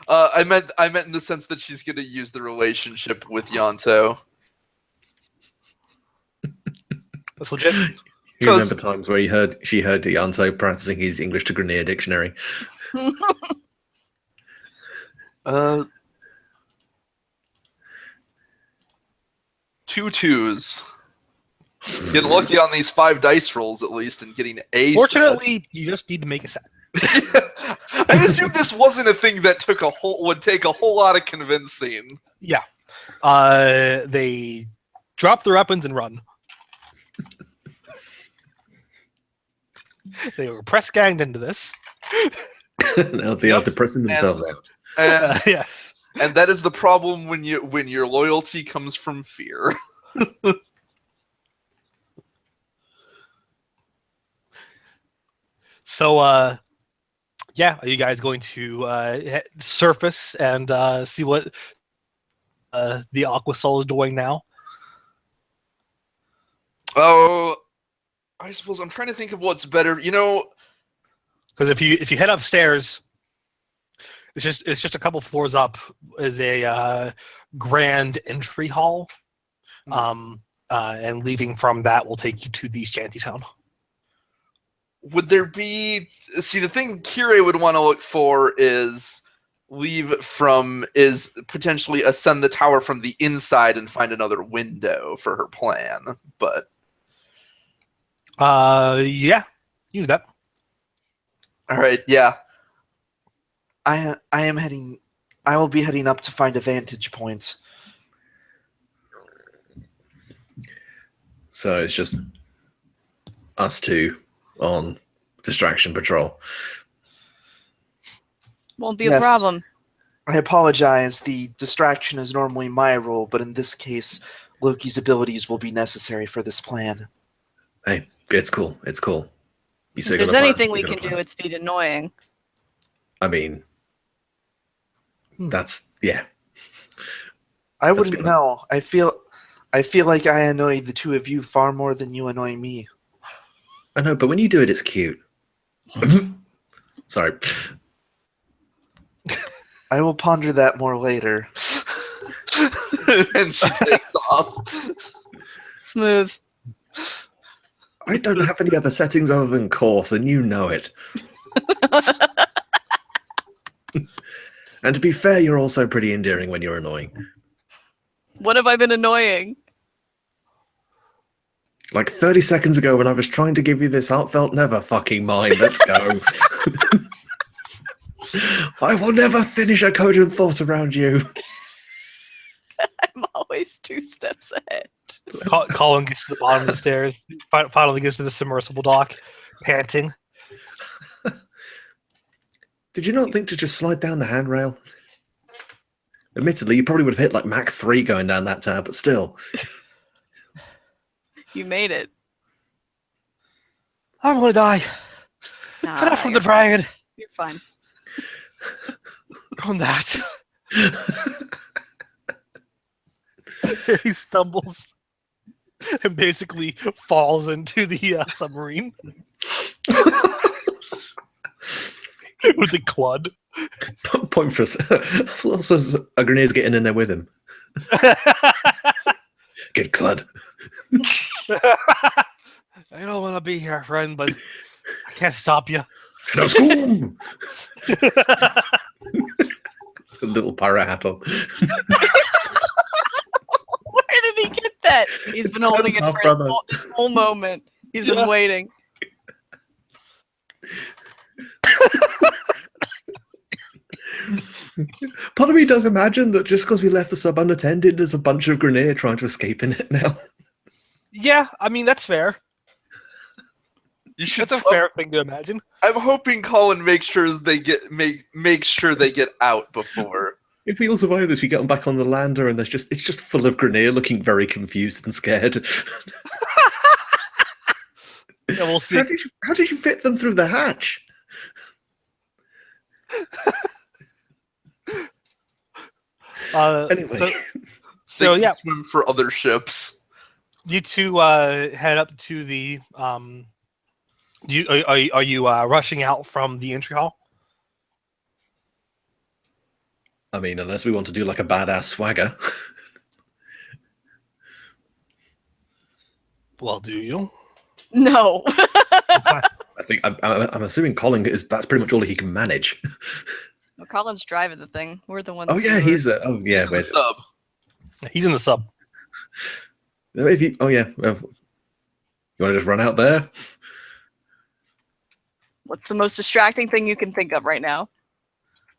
I meant in the sense that she's going to use the relationship with Yanto. That's legit. You remember times where she heard Yanto practicing his English to Grineer dictionary. 2 2s. Getting lucky on these 5 dice rolls at least, and getting a. Fortunately, you just need to make a set. I assume this wasn't a thing that would take a whole lot of convincing. Yeah. They drop their weapons and run. They were press ganged into this. Now they are depressing themselves out. And, Yes. and that is the problem when your loyalty comes from fear. So, yeah, are you guys going to surface and see what the Aqua Soul is doing now? Oh, I suppose I'm trying to think of what's better. You know, Because if you head upstairs, it's just a couple floors up is a grand entry hall, and leaving from that will take you to the shantytown. would there be? See, the thing Kirei would want to look for is potentially ascend the tower from the inside and find another window for her plan. But Yeah, you do that. all right, yeah. I will be heading up to find a vantage point. So it's just us two on distraction patrol. Won't be a Yes. problem. I apologize. The distraction is normally my role, but in this case, Loki's abilities will be necessary for this plan. Hey, it's cool. It's cool. You If say there's gonna plan, anything we're we gonna can do, plan. it's be annoying. I mean, that's yeah. I That's wouldn't been- know. I feel like I annoy the two of you far more than you annoy me. I know, but when you do it, it's cute. Sorry. I will ponder that more later. And she takes off. Smooth. I don't have any other settings other than coarse, and you know it. And to be fair, you're also pretty endearing when you're annoying. What have I been annoying? Like 30 seconds ago when I was trying to give you this heartfelt never fucking mind. Let's go. I will never finish a cogent thought around you. I'm always 2 steps ahead. Colin gets to the bottom of the stairs, finally gets to the submersible dock, panting. Did you not think to just slide down the handrail? Admittedly, you probably would have hit like Mach 3 going down that tab, but still. You made it. I'm gonna die. Nah, Get off from the you're fine. dragon. You're fine. On that. He stumbles and basically falls into the submarine with a clud. Point for us. Also, a grenade's getting in there with him. Good clud. I don't want to be here, friend, but I can't stop you. No school. A little pirate hat on. Where did he get that? He's It's been holding it Clem's for half-brother. this whole moment. He's been Yeah. waiting. Part of me does imagine that just because we left the sub unattended, there's a bunch of grenade trying to escape in it now. Yeah, I mean, that's fair. You should. That's a fair thing to imagine. I'm hoping Colin makes sure make sure they get out before. If we all survive this, we get them back on the lander, and it's just full of grenade, looking very confused and scared. Yeah, we'll see. How did you fit them through the hatch? Anyway, So They can yeah, swim for other ships. you two head up to the. Are you rushing out from the entry hall? I mean, unless we want to do like a badass swagger. Well, do you? No. I think I'm assuming Colin that's pretty much all he can manage. Well, Colin's driving the thing. We're the ones. Oh yeah, who are- he's oh yeah. He's in the Wait, sub. He's in the sub. if you, oh yeah, you want to just run out there? What's the most distracting thing you can think of right now?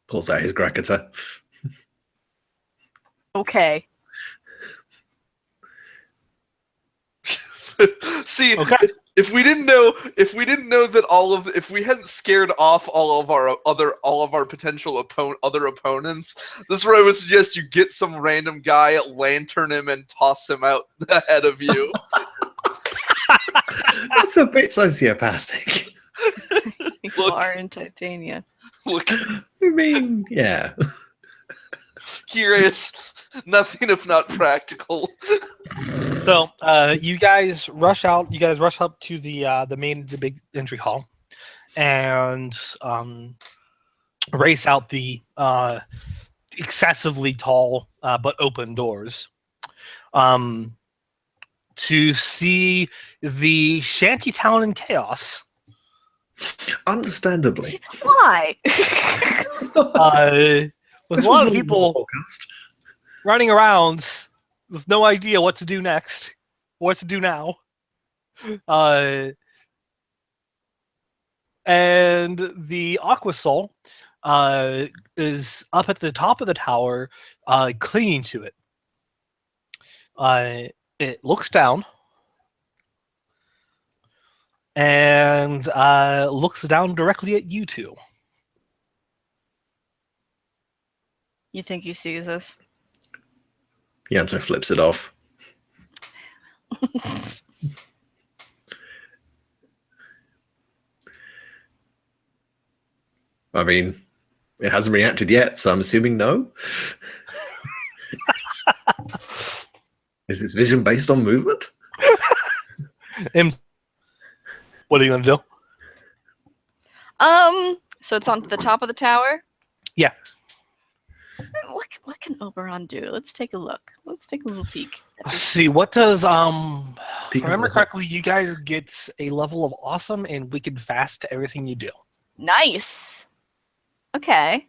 Pulls out his Grakatar. Okay. See, Okay. if we didn't know that if we hadn't scared off all of our potential other opponents, this is where I would suggest you get some random guy, lantern him, and toss him out ahead of you. That's a bit sociopathic. You are in Titania. Look, I mean, yeah. curious, nothing if not practical. So you guys rush out. You guys rush up to the big entry hall, and race out the excessively tall but open doors to see the shantytown in chaos. Understandably. Why? With This a was lot of a people podcast. running around with no idea what to do next, what to do now. And the Aqua Soul is up at the top of the tower, clinging to it. It looks down and looks down directly at you two. You think he sees us? Yanto flips it off. I mean, it hasn't reacted yet, so I'm assuming no. Is this vision based on movement? What are you gonna do? So it's on the top of the tower? Yeah. What can Oberon do? Let's take a look. Let's take a little peek. Let's see, what does Peek remember under the hood. correctly, you guys get a level of awesome and wicked fast to everything you do. Nice. Okay.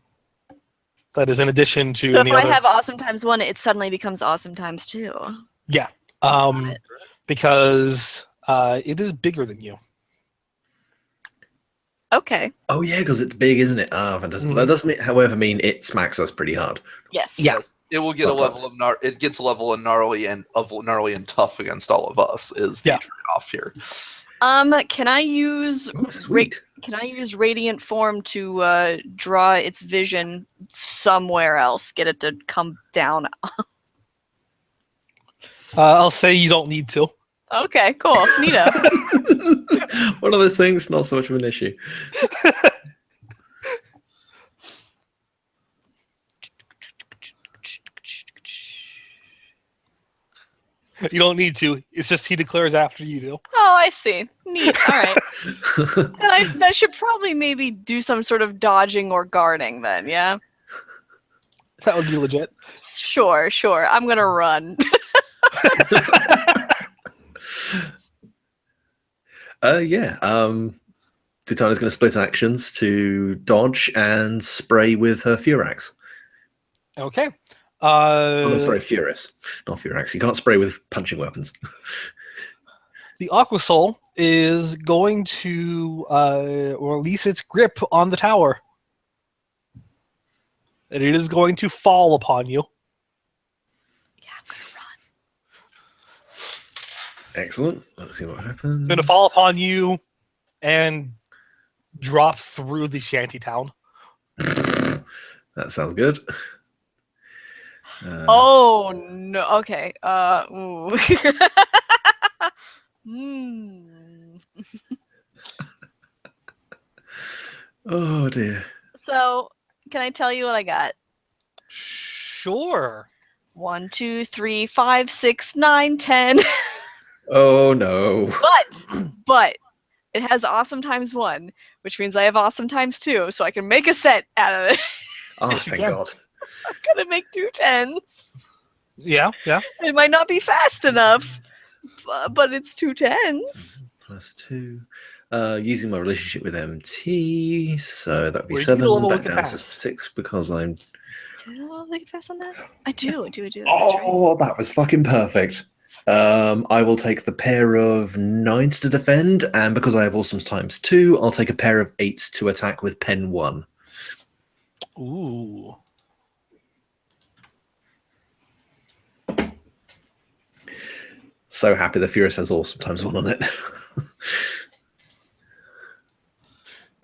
That is in addition to So if any I other have awesome times 1, it suddenly becomes awesome times 2. because it is bigger than you. Okay. Oh yeah, because it's big, isn't it? Ah, fantastic. Mhm. That doesn't, however, mean it smacks us pretty hard. Yes. Yeah. It will get a level of it gets a level of gnarly and tough against all of us. Is the trade-off here? Can I use Oh, sweet. Can I use radiant form to draw its vision somewhere else? Get it to come down. I'll say you don't need to. Okay, cool. Neato. One of those things, not so much of an issue. You don't need to. It's just he declares after you do. Oh, I see. Neat. All right. Then I should probably maybe do some sort of dodging or guarding then, yeah? That would be legit. Sure. I'm gonna run. Yeah. Titana's going to split actions to dodge and spray with her Furax. Okay. Oh, no, sorry, Furus, not Furax. You can't spray with punching weapons. The Aqua Soul is going to release its grip on the tower. And it is going to fall upon you. Yeah, I'm gonna run. Excellent. Let's see what happens. It's going to fall upon you and drop through the shanty town. That sounds good. Oh no. Okay. Ooh. Oh dear. So, can I tell you what I got? Sure. 1, 2, 3, 5, 6, 9, 10. Oh no. But it has awesome times 1, which means I have awesome times 2, so I can make a set out of it. Oh, Yes, you thank can. God. I'm gonna make 2 10s. Yeah. It might not be fast enough, but it's 2 10s. +2. Using my relationship with MT, so that'd be Well, you can 7, level back wicked down to fast. 6 because I'm. Do I make fast on that? I do. That's right. Oh, that was fucking perfect. I will take the pair of 9s to defend, and because I have awesome times 2, I'll take a pair of 8s to attack with pen 1. Ooh. So happy the Furious has awesome times 1 on it.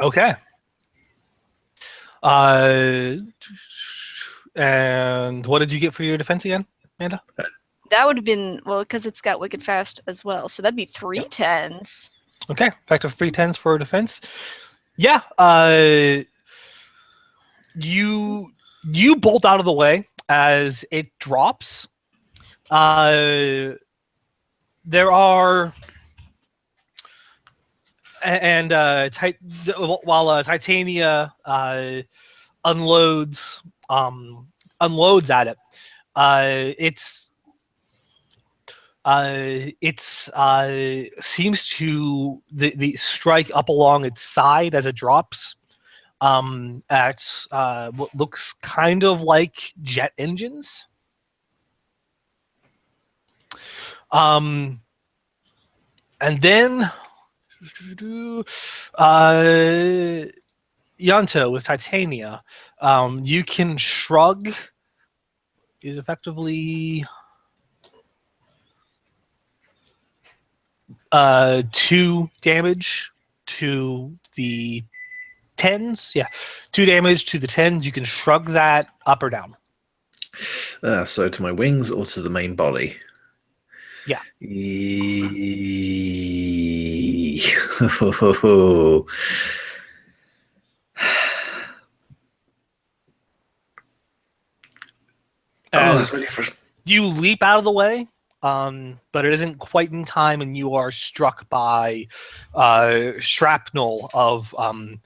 Okay. Uh, and what did you get for your defense again, Amanda? That would have been, well, because it's got wicked fast as well. So that'd be three Yep. 10s. Okay, effective 3 10s for defense. Yeah. You bolt out of the way as it drops. There are and while Titania unloads at it, it's seems to the strike up along its side as it drops. At what looks kind of like jet engines. And then Yanto with Titania, you can shrug is effectively 2 damage to the 10s. Yeah, 2 damage to the 10s. You can shrug that up or down. So to my wings or to the main body? Yeah. As you leap out of the way, but it isn't quite in time, and you are struck by shrapnel of an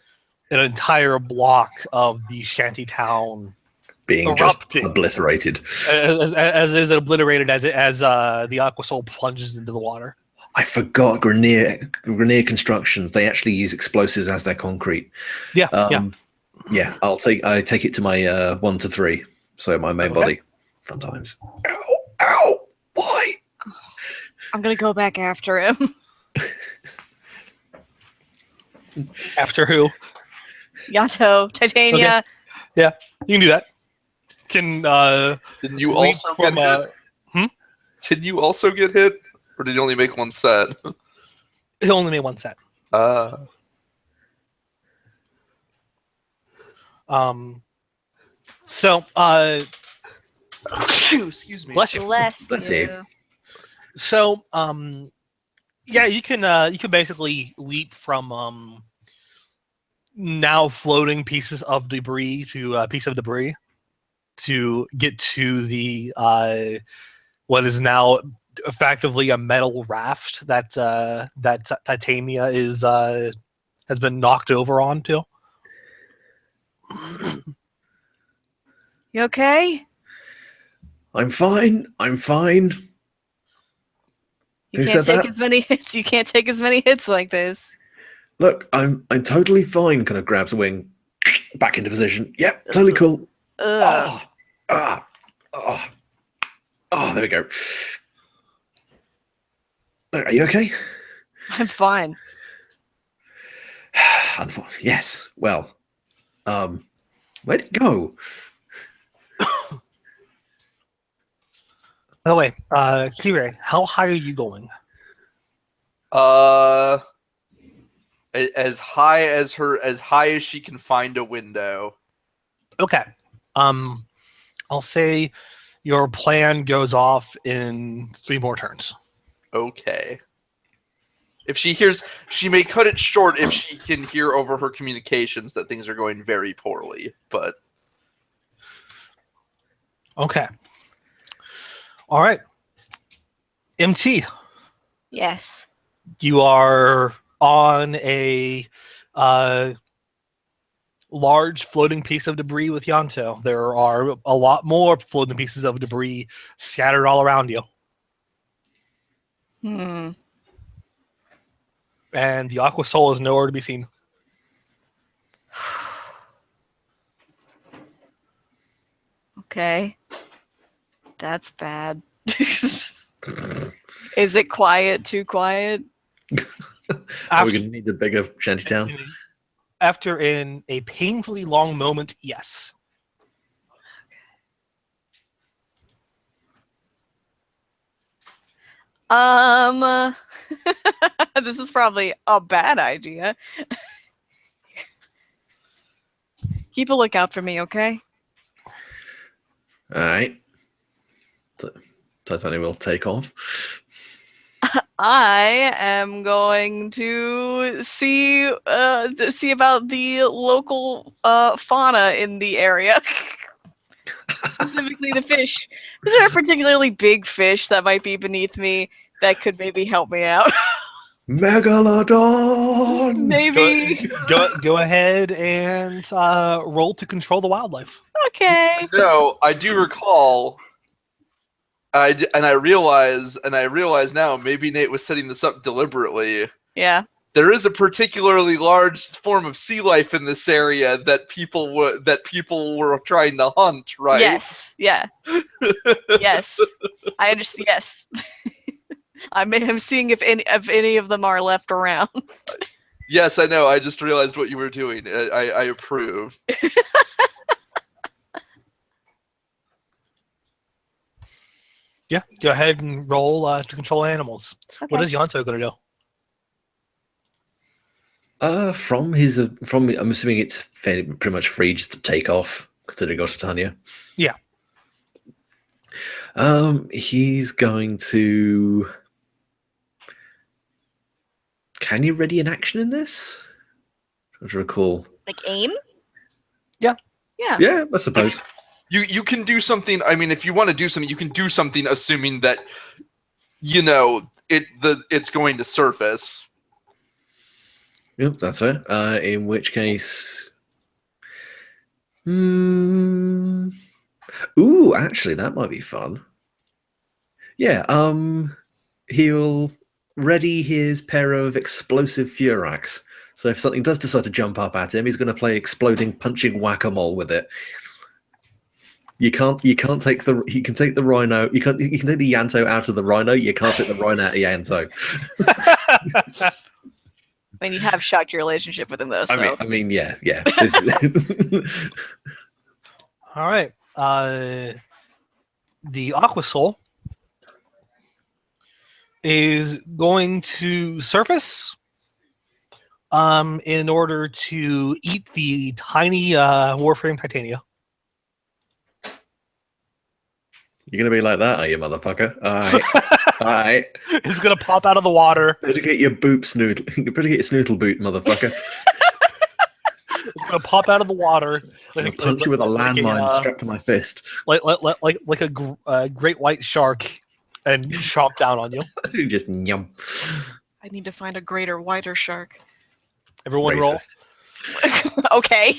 entire block of the shanty town being erupting. Just obliterated. As is obliterated as the Aqua Soul plunges into the water. I forgot Grenier constructions. They actually use explosives as their concrete. Yeah, yeah. I take it to my 1 to 3. So my main body. Fun times. Ow! Why? I'm gonna go back after him. After who? Yato, Titania. Okay. Yeah, you can do that. Can Didn't you also get hit? Did you also get hit? Or did you only make one set? He only made one set. So Excuse me. Bless you. Bless you. So yeah, you can basically leap from now floating pieces of debris to a piece of debris to get to the what is now effectively a metal raft that Titania is has been knocked over onto. You okay? I'm fine. You Who can't said take that? as many hits. You can't take as many hits like this. Look, I'm totally fine. Kind of grabs a wing, back into position. Yep, totally cool. Ugh. There we go. Are you okay? I'm fine. Yes. Well, where'd it go? By the way, Kire, how high are you going? As high as she can find a window. Okay. I'll say your plan goes off in 3 more turns. Okay. If she hears, she may cut it short if she can hear over her communications that things are going very poorly, but... Okay. All right. MT, Yes. you are on a large floating piece of debris with Yanto. There are a lot more floating pieces of debris scattered all around you. Hmm. And the Aqua Soul is nowhere to be seen. Okay. That's bad. Is it quiet? Too quiet? Are we going to need a bigger shantytown? After in a painfully long moment, yes. This is probably a bad idea. Keep a lookout for me, okay? All right. Titania will take off. I am going to see about the local fauna in the area. Specifically the fish. Is there a particularly big fish that might be beneath me that could maybe help me out? Megalodon! Maybe. Go ahead and roll to control the wildlife. Okay. No, I do recall. I realize now maybe Nate was setting this up deliberately. Yeah. There is a particularly large form of sea life in this area that people were trying to hunt, right? Yes. Yeah. Yes. I understand. Yes. I'm seeing if any of them are left around. Yes, I know. I just realized what you were doing. I approve. Yeah, go ahead and roll to control animals. Okay. What is Yonto going to do? From I'm assuming it's pretty much free just to take off, considering got Titania. Yeah. He's going to. Can you ready an action in this? I recall. Like aim? Yeah. Yeah. Yeah, I suppose. You can do something. I mean, if you want to do something, you can do something, assuming that it's going to surface. Yep, that's it. In which case, ooh, actually, that might be fun. Yeah. He'll ready his pair of explosive Furax. So if something does decide to jump up at him, he's going to play exploding, punching whack-a-mole with it. You can take the rhino. You can take the Yanto out of the rhino. You can't take the rhino out of Yanto. I mean, you have shocked your relationship with him, though. So. I mean, yeah. All right. The Aqua Soul is going to surface in order to eat the tiny Warframe Titania. You're gonna be like that, are you, motherfucker? All right. It's going to pop out of the water. Better get your boop snoodle. You better get your snoodle boot, motherfucker. It's going to pop out of the water. I'm gonna punch you with a landmine strapped to my fist. Like a great white shark, and chomp down on you. You just yum. I need to find a greater, whiter shark. Everyone Racist. roll. Okay.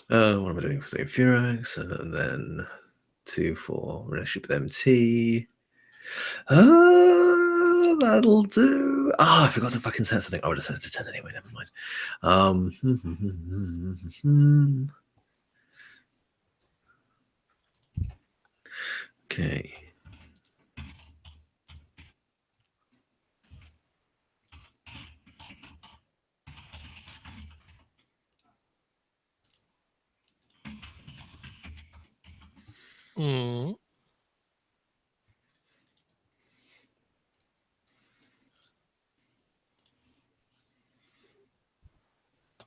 What am I doing? So Furax, and then 2 for relationship with MT. That'll do. I forgot to fucking set something. I would have set it to 10 anyway. Never mind. Okay. Mm.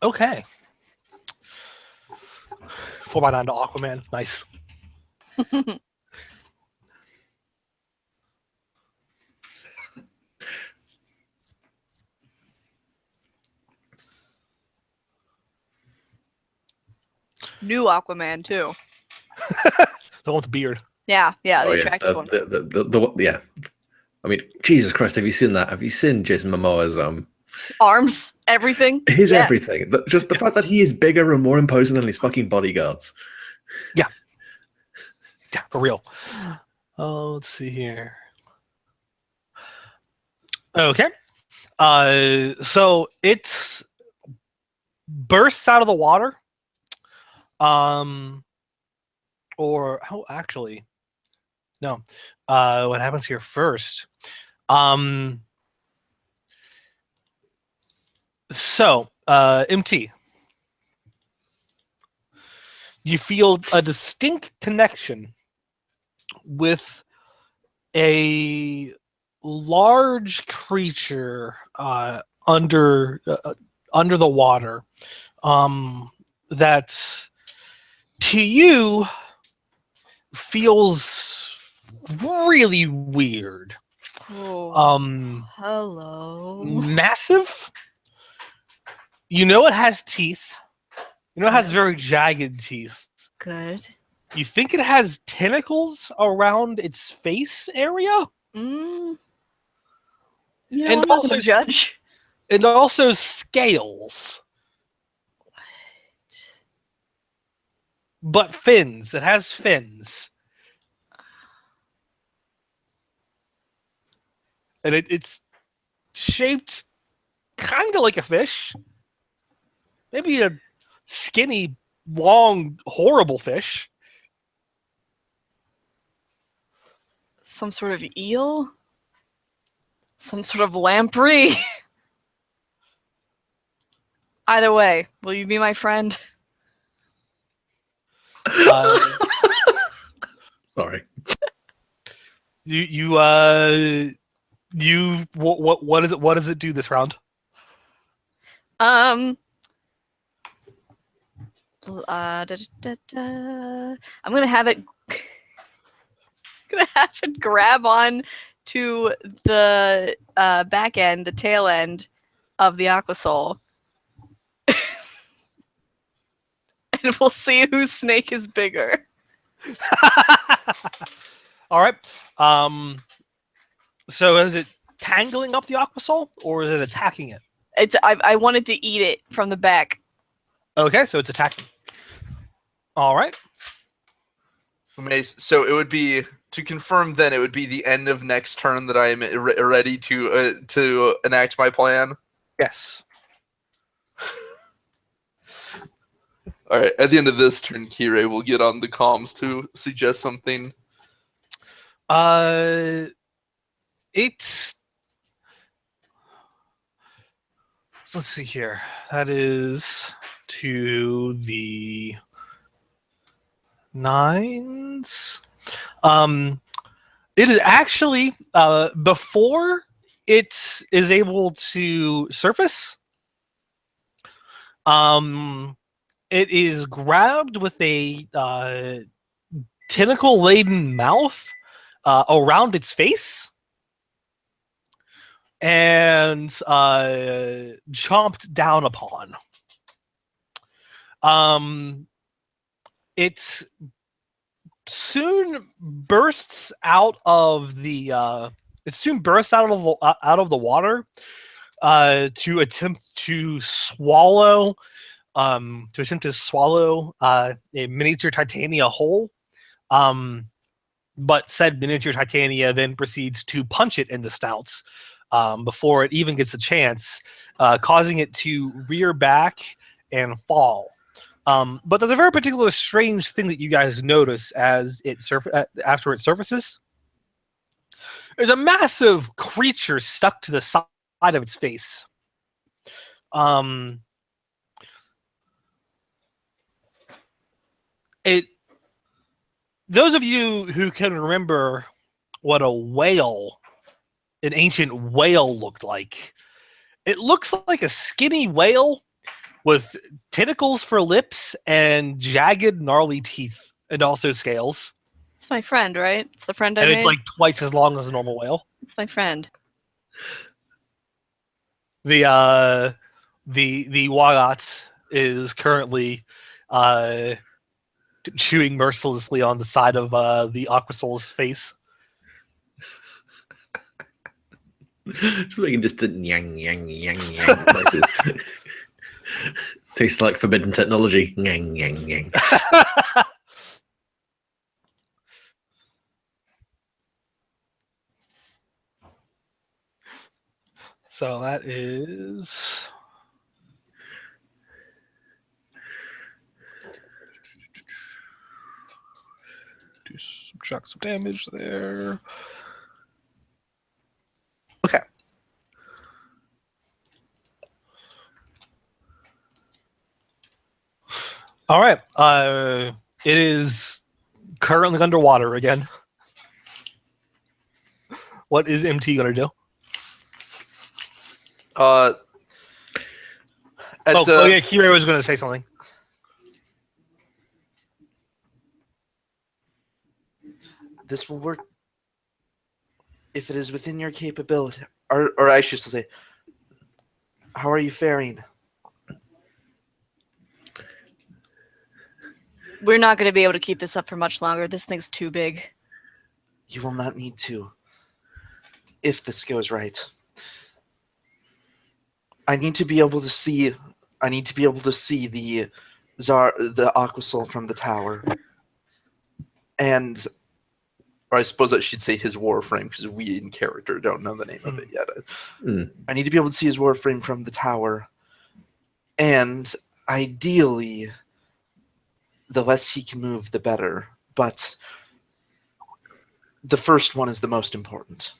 Okay. 4x9 to Aquaman. Nice. New Aquaman too. The one with the beard. Yeah, the Oh, yeah. attractive one. Yeah. I mean, Jesus Christ, have you seen that? Have you seen Jason Momoa's Arms, everything. his Yeah. everything? Just the fact that he is bigger and more imposing than his fucking bodyguards. Yeah, for real. Oh, let's see here. Okay. So it bursts out of the water. Actually, no. What happens here first? MT. You feel a distinct connection with a large creature under the water that to you feels really weird. Oh, hello. Massive. You know it has teeth. You know it has Good. very jagged teeth. Good. You think it has tentacles around its face area? Mm. And I'm not going to judge. And also scales. But fins. It has fins. And it's shaped kind of like a fish. Maybe a skinny, long, horrible fish. Some sort of eel? Some sort of lamprey? Either way, will you be my friend? Sorry. What does it do this round? I'm gonna have it grab on to the back end, the tail end of the Aquasol. And we'll see whose snake is bigger. All right. So is it tangling up the Aquasol or is it attacking it? I wanted to eat it from the back. Okay, so it's attacking. All right. So it would be, to confirm then, it would be the end of next turn that I am ready to enact my plan. Yes. All right. At the end of this turn, Kirei will get on the comms to suggest something. It's. So let's see here. That is to the 9s. It is actually before it is able to surface. It is grabbed with a tentacle-laden mouth around its face and chomped down upon. It soon bursts out of the water to attempt to swallow a miniature Titania whole. But said miniature Titania then proceeds to punch it in the snouts before it even gets a chance, causing it to rear back and fall. But there's a very particular strange thing that you guys notice as after it surfaces. There's a massive creature stuck to the side of its face. Those of you who can remember what an ancient whale looked like, it looks like a skinny whale with tentacles for lips and jagged, gnarly teeth, and also scales. It's my friend, right? It's the friend I And made. it's like twice as long as a normal whale. It's my friend. The Wagat is currently chewing mercilessly on the side of the Aquasol's face. Just making distant yang yang yang yang noises. Tastes like forbidden technology. Yang yang yang. So that is subtract some damage there. Okay. All right. It is currently underwater again. What is MT gonna do? Yeah, Kira was going to say something. This will work if it is within your capability. Or I should say, how are you faring? We're not going to be able to keep this up for much longer. This thing's too big. You will not need to, if this goes right. I need to be able to see the Aquasol from the tower. And Or I suppose I should say his Warframe, because we in character don't know the name of it yet. I need to be able to see his Warframe from the tower. And ideally, the less he can move, the better. But the first one is the most important.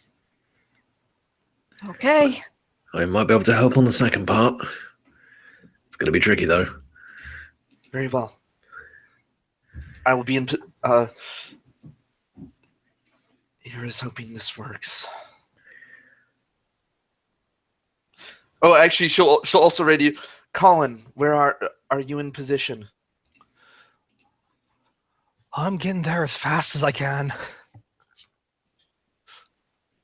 Okay. I might be able to help on the second part. It's going to be tricky, though. Very well. I will be in... Here is hoping this works. Oh, actually, she'll also radio. Colin, where are you in position? I'm getting there as fast as I can.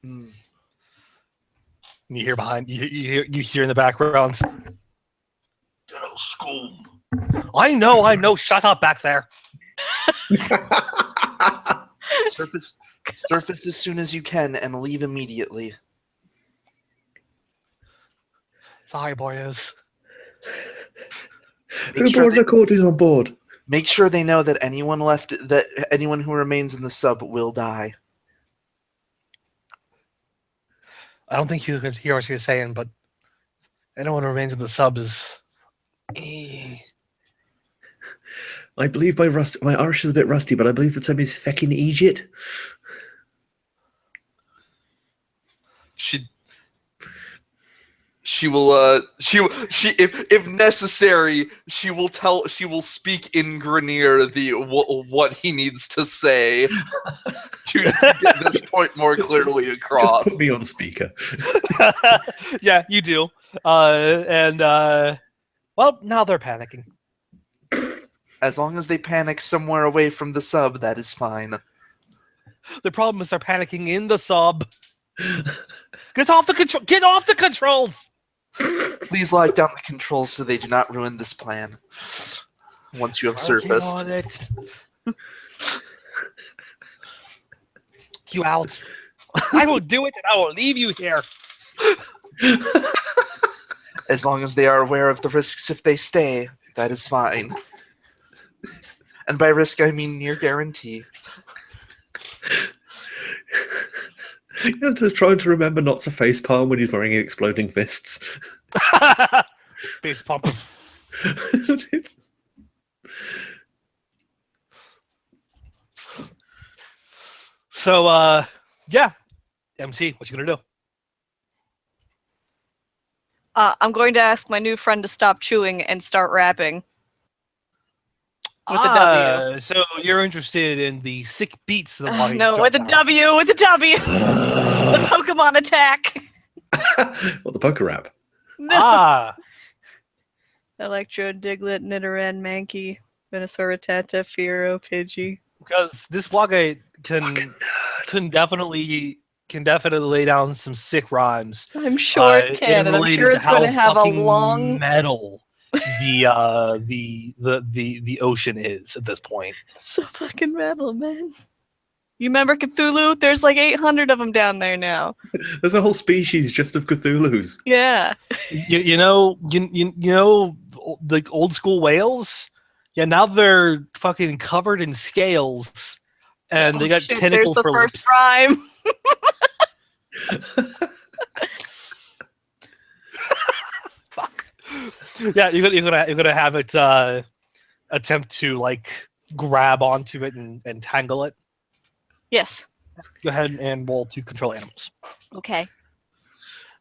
Hmm. You hear behind you hear in the background. Ditto school. I know. Shut up back there. Surface as soon as you can and leave immediately. Sorry, boys. Who brought recording on board? Make sure they know that anyone who remains in the sub will die. I don't think you could hear what she was saying, but anyone who remains in the sub is. I believe my Irish is a bit rusty, but I believe the term is feckin' Egypt. She will if necessary she will speak in Grenier what he needs to say to get this point more clearly across. Just put me on speaker. Yeah, you do. Well, now they're panicking. As long as they panic somewhere away from the sub, that is fine. The problem is they're panicking in the sub. Get off the controls. Please lock down the controls so they do not ruin this plan. Once you have surfaced. On it. You out. I will do it and I will leave you here. As long as they are aware of the risks if they stay, that is fine. And by risk, I mean near guarantee. You're just trying to remember not to facepalm when he's wearing exploding fists. Face pump. So, yeah. MC, what you gonna do? I'm going to ask my new friend to stop chewing and start rapping. With a W. So you're interested in the sick beats that the audience No, with a W, with a W. The Pokemon attack. What, the poker rap? No. Electro, Diglett, Nidoran, Mankey, Venusaur, Rattata, Fearow, Pidgey. Because this Wagga can definitely lay down some sick rhymes. I'm sure it can, and I'm sure it's going to have a long metal the ocean is at this point. So fucking metal, man. You remember Cthulhu? There's like 800 of them down there now. There's a whole species just of Cthulhu's. Yeah. You know the old school whales? Yeah, now they're fucking covered in scales and they got tentacles there's the for first lips. rhyme. Fuck. Yeah, you're gonna have it attempt to like grab onto it and tangle it. Yes. Go ahead and roll to control animals. Okay.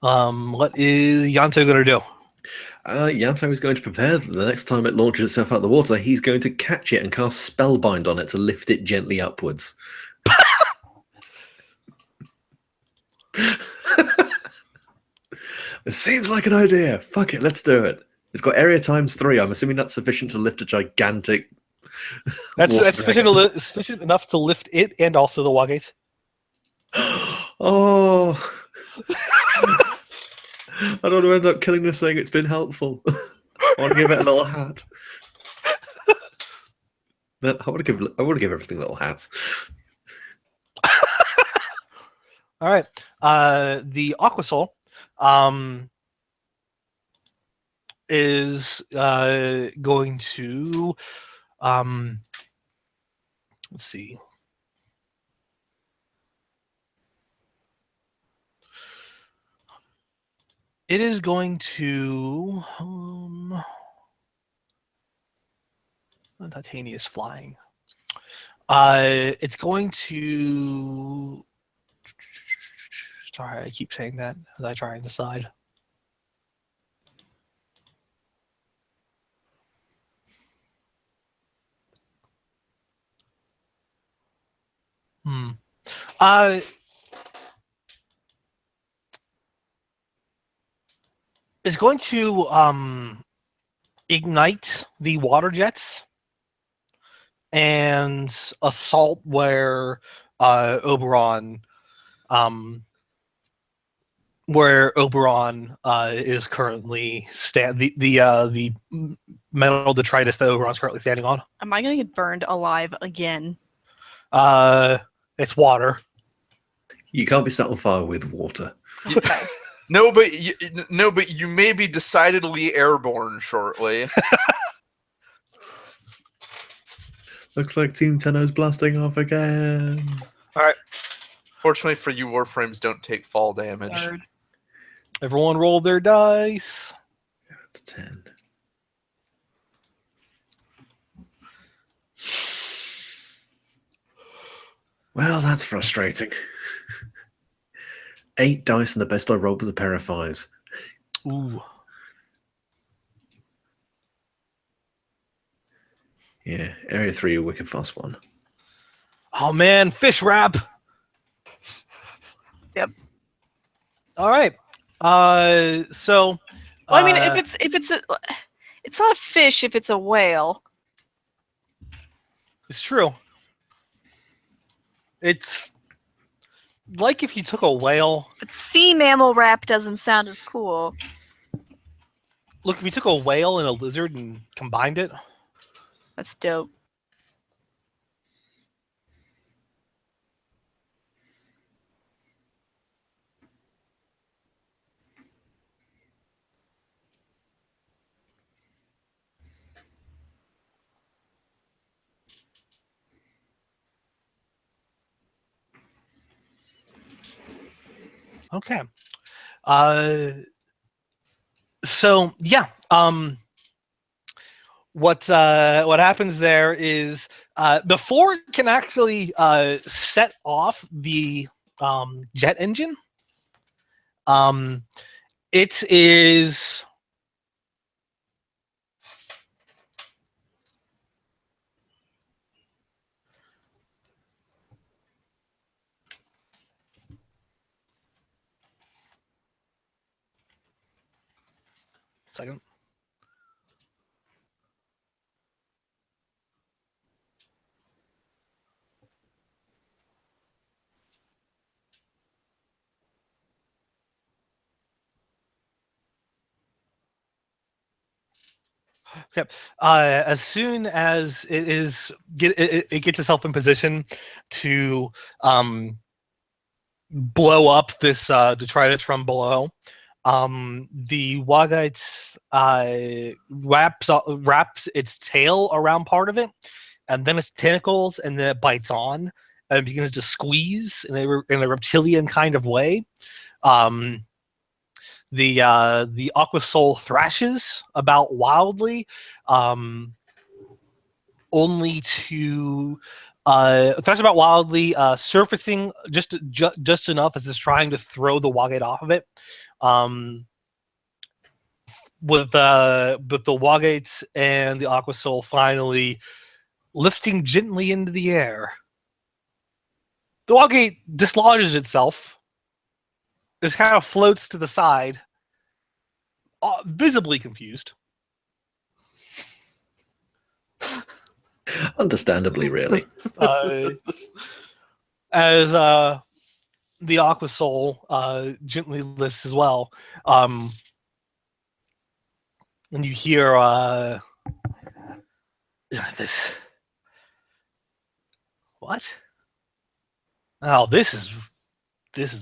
What is Yanto gonna do? Yanto is going to prepare that the next time it launches itself out of the water, he's going to catch it and cast Spellbind on it to lift it gently upwards. It seems like an idea. Fuck it, let's do it. It's got area times 3. I'm assuming that's sufficient to lift a gigantic. That's water sufficient enough to lift it and also the Wagates. Oh. I don't want to end up killing this thing. It's been helpful. I want to give it a little hat. I want to give everything little hats. All right. The Aqua Soul is going to let's see. It is going to Titania is flying. It's going to. Sorry, I keep saying that as I try and decide. It's going to ignite the water jets and assault where Oberon is currently the metal detritus that Oberon's currently standing on. Am I gonna get burned alive again? It's water. You can't be set on fire with water. Okay. No, but you may be decidedly airborne shortly. Looks like Team Tenno's blasting off again. All right. Fortunately for you, Warframes don't take fall damage. Third. Everyone roll their dice. 10. Well, that's frustrating. 8 dice, and the best I rolled was a pair of 5s. Ooh. Yeah, area 3, a wicked fast one. Oh man, fish wrap. Yep. All right. So. Well, I mean, it's not fish if it's a whale. It's true. It's like if you took a whale. But sea mammal wrap doesn't sound as cool. Look, if you took a whale and a lizard and combined it. That's dope. Okay. So yeah. What happens there is before it can actually set off the jet engine, it is second. Yep. As soon as it gets itself in position to blow up this detritus from below, the Wagates wraps its tail around part of it, and then its tentacles, and then it bites on and begins to squeeze in a reptilian kind of way. The Aqua Soul thrashes about wildly, only to surfacing just enough as it's trying to throw the Wagate off of it. With the Wagates and the Aqua Soul finally lifting gently into the air, the Wagate dislodges itself. This kind of floats to the side, visibly confused. Understandably, really. As the Aqua Soul gently lifts as well, and you hear this. What? Oh, this is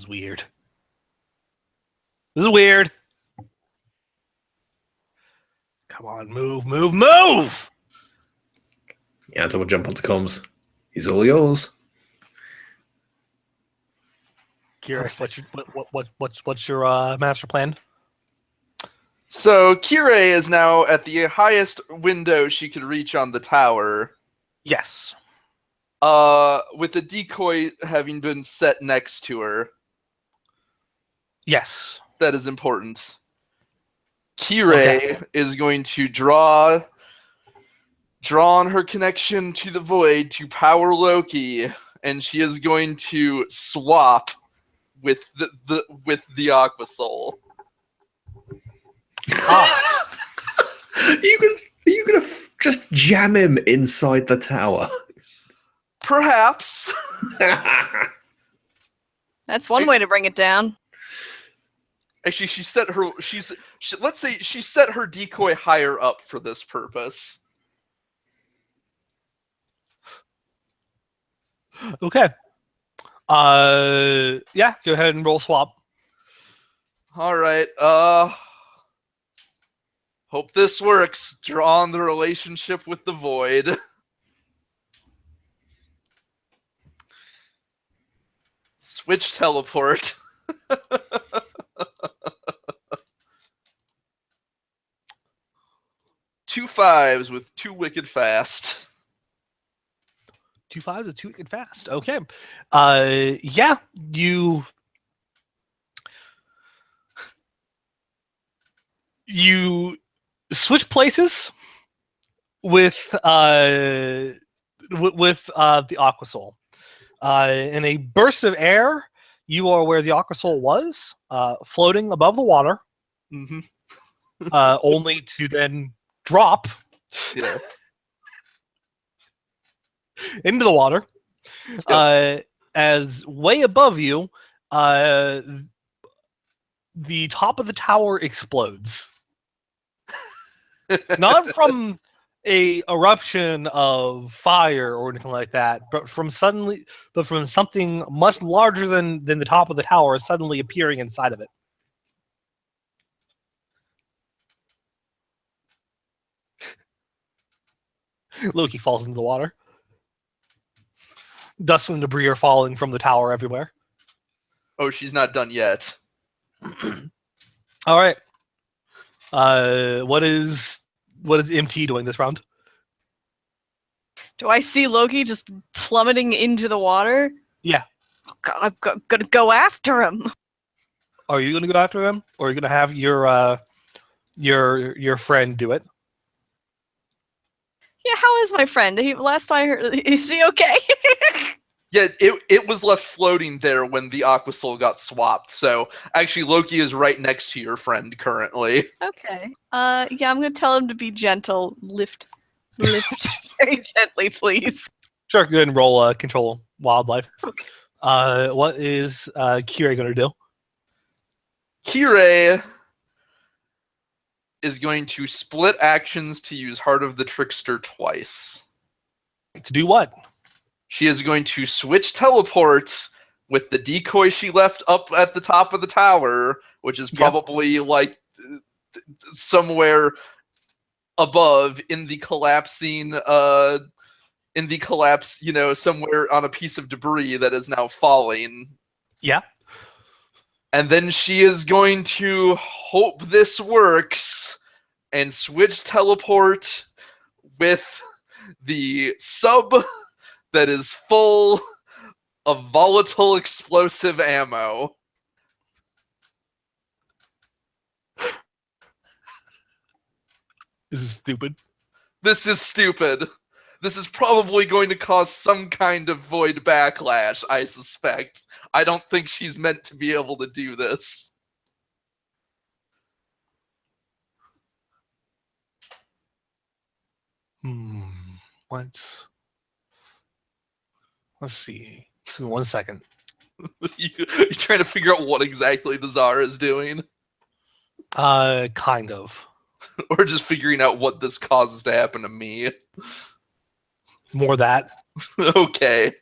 weird. This is weird. Come on, move, move, move! Yeah, I will jump onto comms. He's all yours. Kira, what's your master plan? So Kirei is now at the highest window she could reach on the tower. Yes. With the decoy having been set next to her. Yes. That is important. Kirei is going to draw on her connection to the void to power Loki, and she is going to swap with the Aqua Soul. Are you gonna just jam him inside the tower? Perhaps. That's one way to bring it down. Actually, let's say she set her decoy higher up for this purpose. Okay. Yeah, go ahead and roll swap. All right. Hope this works. Draw on the relationship with the void. Switch teleport. Two 5s with 2 wicked fast. 2 5s and 2 wicked fast. Okay. Yeah, you switch places with the Aqua Soul. In a burst of air, you are where the Aqua Soul was, floating above the water, only to then drop into the water. As way above you, the top of the tower explodes. Not from a eruption of fire or anything like that, but from something much larger than the top of the tower suddenly appearing inside of it. Loki falls into the water. Dust and debris are falling from the tower everywhere. Oh, she's not done yet. All right. What is MT doing this round? Do I see Loki just plummeting into the water? Yeah. Oh, God, I'm gonna go after him. Are you gonna go after him, or are you gonna have your friend do it? Yeah, how is my friend? Last I heard, is he okay? Yeah, it was left floating there when the Aqua Soul got swapped. So actually, Loki is right next to your friend currently. Okay. Yeah, I'm gonna tell him to be gentle. Lift very gently, please. Sure, go ahead and roll control wildlife. Okay. What is Kirei gonna do? Kirei is going to split actions to use Heart of the Trickster twice. To do what? She is going to switch teleport with the decoy she left up at the top of the tower, which is probably like somewhere above in the collapsing somewhere on a piece of debris that is now falling. Yeah. And then she is going to hope this works and switch teleport with the sub that is full of volatile explosive ammo. This is stupid. This is stupid. This is probably going to cause some kind of void backlash, I suspect. I don't think she's meant to be able to do this. Let's see. Give me 1 second. You're trying to figure out what exactly the Tsar is doing, Kind of. or just figuring out what this causes to happen to me. More that. Okay.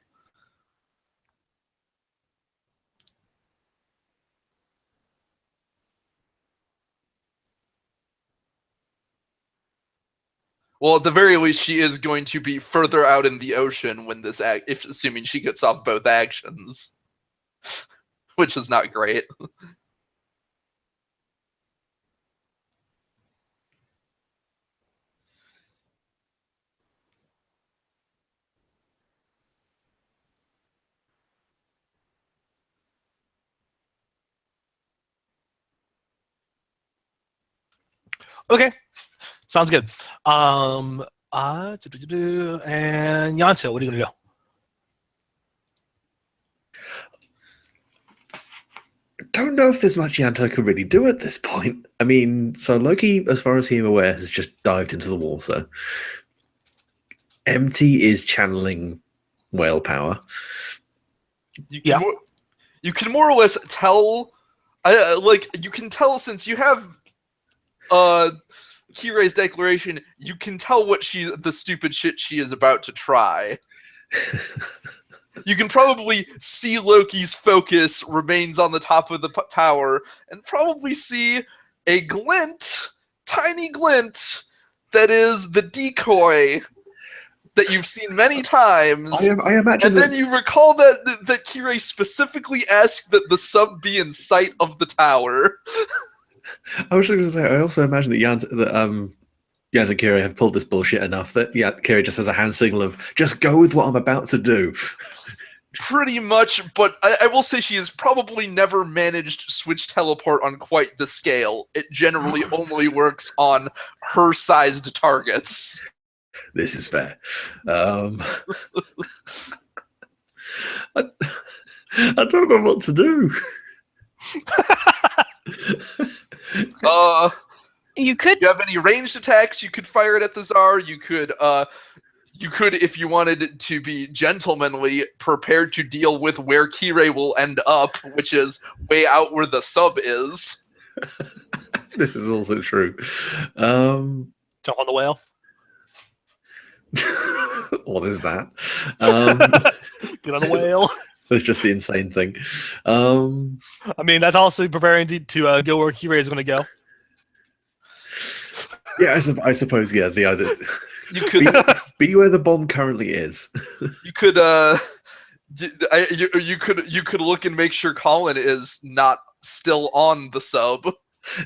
Well, at the very least, she is going to be further out in the ocean when this if assuming she gets off both actions, which is not great. Okay. Sounds good. And Yanto, what are you gonna do? Don't know if there's much Yanto can really do at this point. I mean, so Loki, as far as he's aware, has just dived into the water. MT is channeling whale power. You can more or less tell. You can tell since you have Kirai's declaration. You can tell what the stupid shit she is about to try. You can probably see Loki's focus remains on the top of the tower, and probably see a glint, tiny glint, that is the decoy that you've seen many times. I imagine. And then you recall that Kirai specifically asked that the sub be in sight of the tower. I was just going to say, I also imagine that Yanto and Kirai have pulled this bullshit enough that Kirai just has a hand signal of just go with what I'm about to do. Pretty much, but I will say she has probably never managed switch teleport on quite the scale. It generally only works on her sized targets. This is fair. I don't know what to do. You could. You have any ranged attacks? You could fire it at the Tsar. You could, if you wanted to be gentlemanly, prepared to deal with where Kirai will end up, which is way out where the sub is. This is also true. Jump on the whale. What is that? Get on the whale. That's just the insane thing. I mean, that's also preparing to go where Kirai is going to go. Yeah, I suppose. Yeah, the other. You could be where the bomb currently is. You could you could look and make sure Colin is not still on the sub.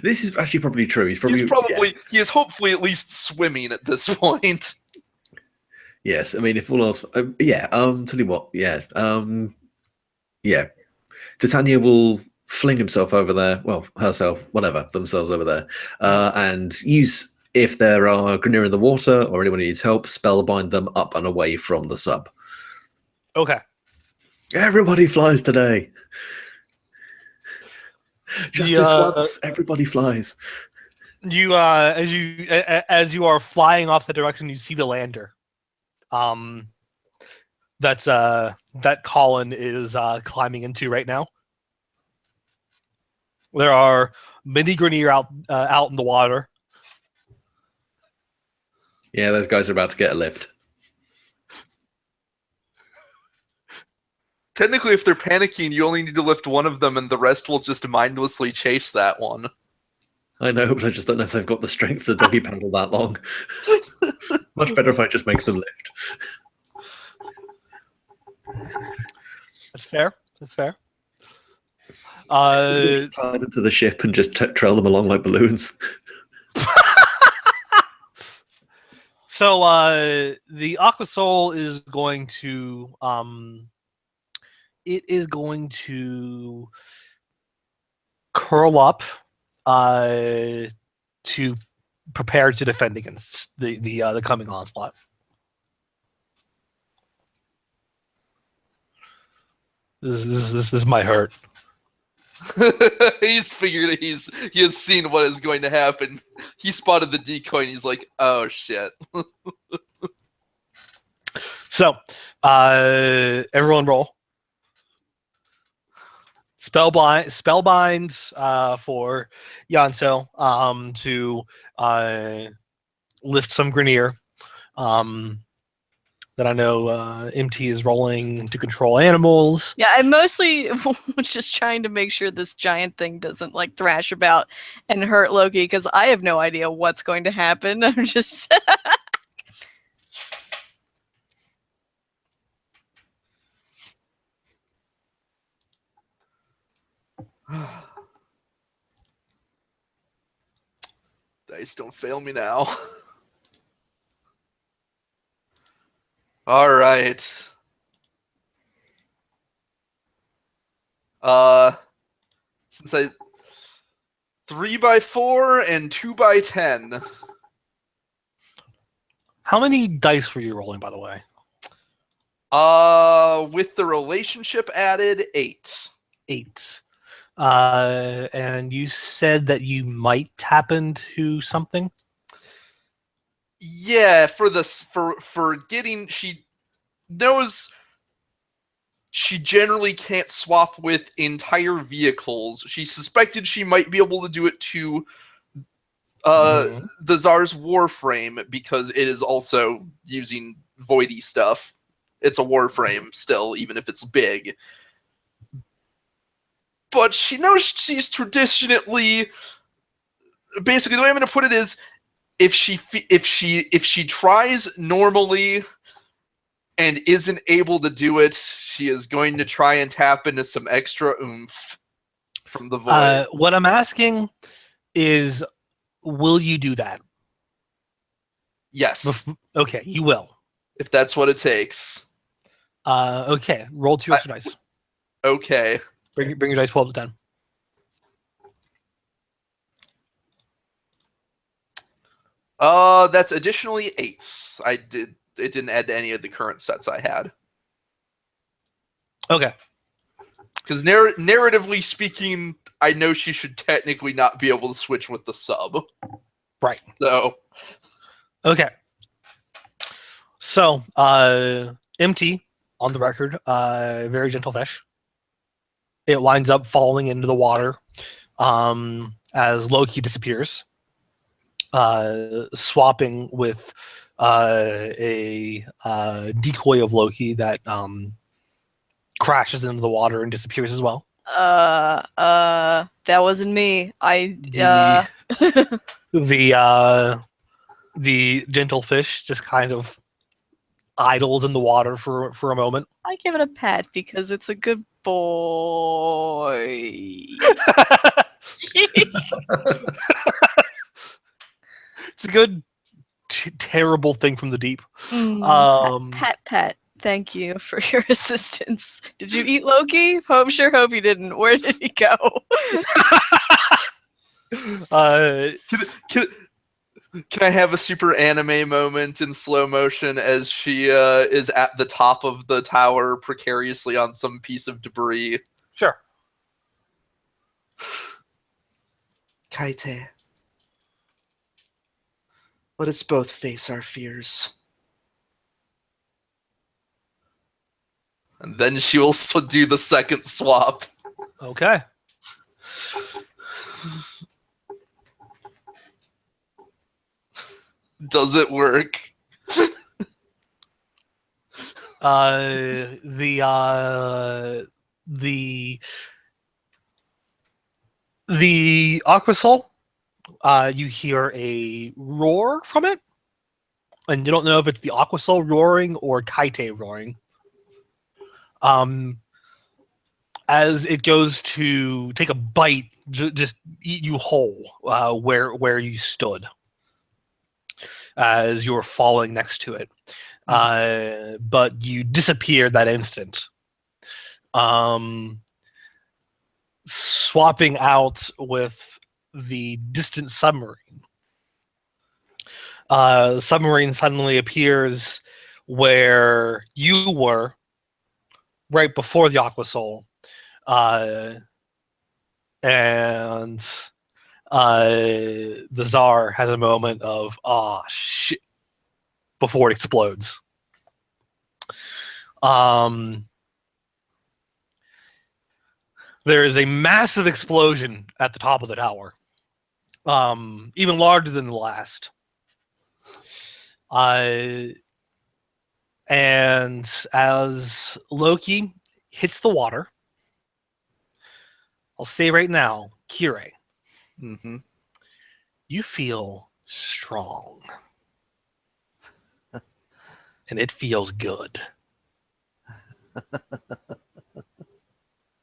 This is actually probably true. He he is hopefully at least swimming at this point. Yes, I mean, if all else, tell you what, Titania will fling himself over there, well, herself, whatever, themselves over there, and use, if there are Grineer in the water or anyone who needs help, spellbind them up and away from the sub. Okay. Everybody flies today. Just this once, everybody flies. You, as you are flying off the direction, you see the lander. That Colin is climbing into right now. There are many Grineer out in the water. Yeah, those guys are about to get a lift. Technically, if they're panicking, you only need to lift one of them, and the rest will just mindlessly chase that one. I know, but I just don't know if they've got the strength to doggy paddle that long. Much better if I just make them lift. That's fair. That's fair. Tie them to the ship and just trail them along like balloons. So the Aqua Soul is going to curl up to prepare to defend against the coming onslaught. This might hurt. He's figured he has seen what is going to happen. He spotted the decoy and he's like, oh shit. So, everyone roll. Spellbind for Yanto to lift some Grenier. That I know MT is rolling to control animals. Yeah, I mostly was just trying to make sure this giant thing doesn't like thrash about and hurt Loki because I have no idea what's going to happen. I'm just Dice, don't fail me now. All right. Since I 3x4 and 2x10. How many dice were you rolling, by the way? With the relationship added, 8. 8. And you said that you might tap into something. Yeah, for getting, she knows she generally can't swap with entire vehicles. She suspected she might be able to do it to the Tsar's Warframe because it is also using voidy stuff. It's a Warframe still, even if it's big. But she knows she's traditionally, basically the way I'm going to put it is, if she tries normally and isn't able to do it, she is going to try and tap into some extra oomph from the void. What I'm asking is, will you do that? Yes, Okay, you will. if that's what it takes. Okay, roll 2 extra dice. Okay. Bring your dice 12 to 10. That's additionally 8s. It didn't add to any of the current sets I had. Okay. Because narratively speaking, I know she should technically not be able to switch with the sub. Right. So. Okay. So, MT, on the record, very gentle fish. It winds up falling into the water as Loki disappears, swapping with a decoy of Loki that crashes into the water and disappears as well. that wasn't me. The gentle fish just kind of idles in the water for a moment. I give it a pat because it's a good boy. It's a good terrible thing from the deep. Pat. Thank you for your assistance. Did you eat Loki? Sure hope you didn't. Where did he go? Can I have a super anime moment in slow motion as she is at the top of the tower precariously on some piece of debris? Sure. Kaite, let us both face our fears. And then she will do the second swap. Okay. Does it work? The Aqua Soul, you hear a roar from it, and you don't know if it's the Aqua Soul roaring or Kaite roaring. As it goes to take a bite, just eat you whole, where you stood, as you were falling next to it. But you disappeared that instant. Swapping out with the distant submarine. The submarine suddenly appears where you were right before the Aqua Soul. And the Tsar has a moment of shit before it explodes. There is a massive explosion at the top of the tower, even larger than the last. And as Loki hits the water, I'll say right now, Kirei, Mm-hmm. you feel strong. And it feels good.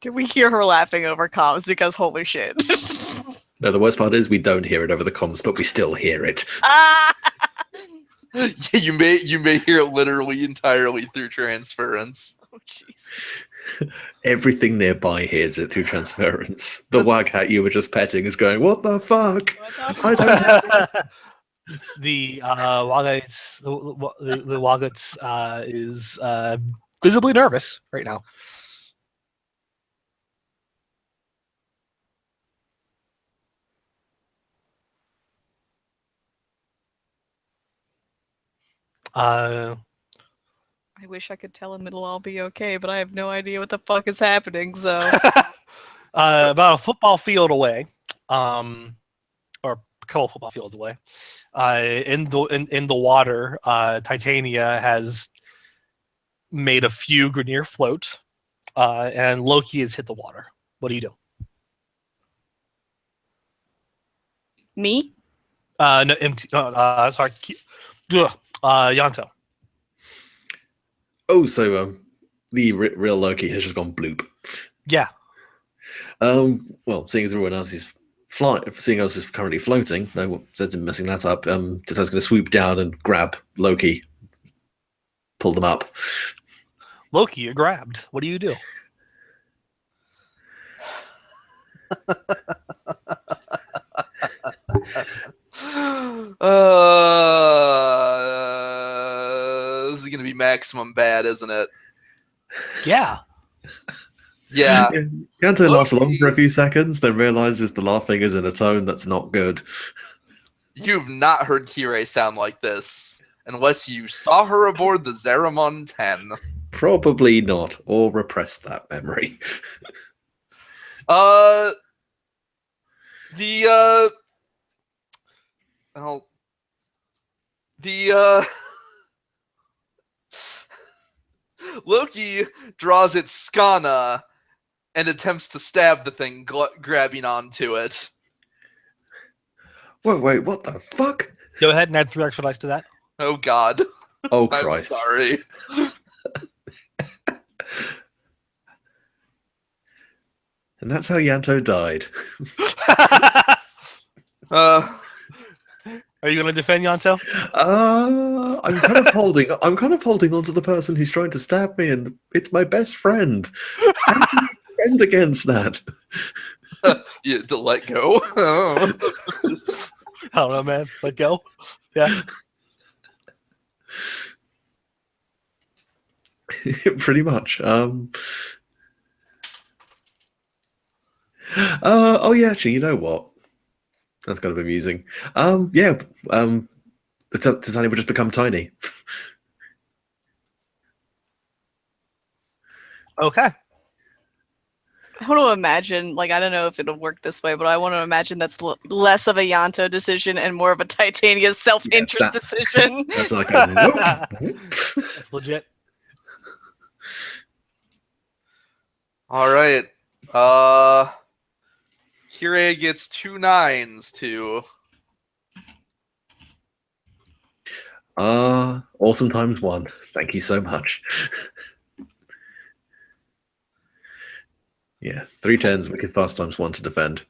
Did we hear her laughing over comms? Because holy shit. No, the worst part is we don't hear it over the comms, but we still hear it. Ah! You may hear it literally entirely through transference. Oh, jeez. Everything nearby hears it through transference. The wag hat you were just petting is going, "What the fuck? I don't." The Wagats, the Wagats is visibly nervous right now. I wish I could tell him it'll all be okay, but I have no idea what the fuck is happening, so. About a football field away, or a couple of football fields away, in the water, Titania has made a few Grineer float, and Loki has hit the water. What do you do? Me? No, sorry, Yanto. Oh, so the real Loki has just gone bloop. Yeah. Well, seeing as everyone else is currently floating, no sense in messing that up. Tata's going to swoop down and grab Loki, pull them up. Loki, you're grabbed. What do you do? This is gonna be maximum bad, isn't it? Yeah. Yeah. Yanto laughs along for a few seconds, then realizes the laughing is in a tone that's not good. You've not heard Kirei sound like this unless you saw her aboard the Zeramon 10. Probably not, or repress that memory. Loki draws its skana and attempts to stab the thing, grabbing onto it. Wait, what the fuck? Go ahead and add 3 extra dice to that. Oh God. Oh I'm Christ. sorry. And that's how Yanto died. Are you going to defend Yanto? I'm kind of holding on to the person who's trying to stab me, and it's my best friend. How do you defend against that? You have to let go. I don't know, man. Let go. Yeah. Pretty much. Oh yeah, actually, you know what? That's kind of amusing. The Titania would just become tiny. Okay. I want to imagine, like, I don't know if it'll work this way, but I want to imagine that's less of a Yanto decision and more of a Titania self-interest decision. That's like a nope. That's legit. All right. Kirei gets 2 9s to. Autumn times 1. Thank you so much. Yeah, 3 10s, Wicked Fast times 1 to defend.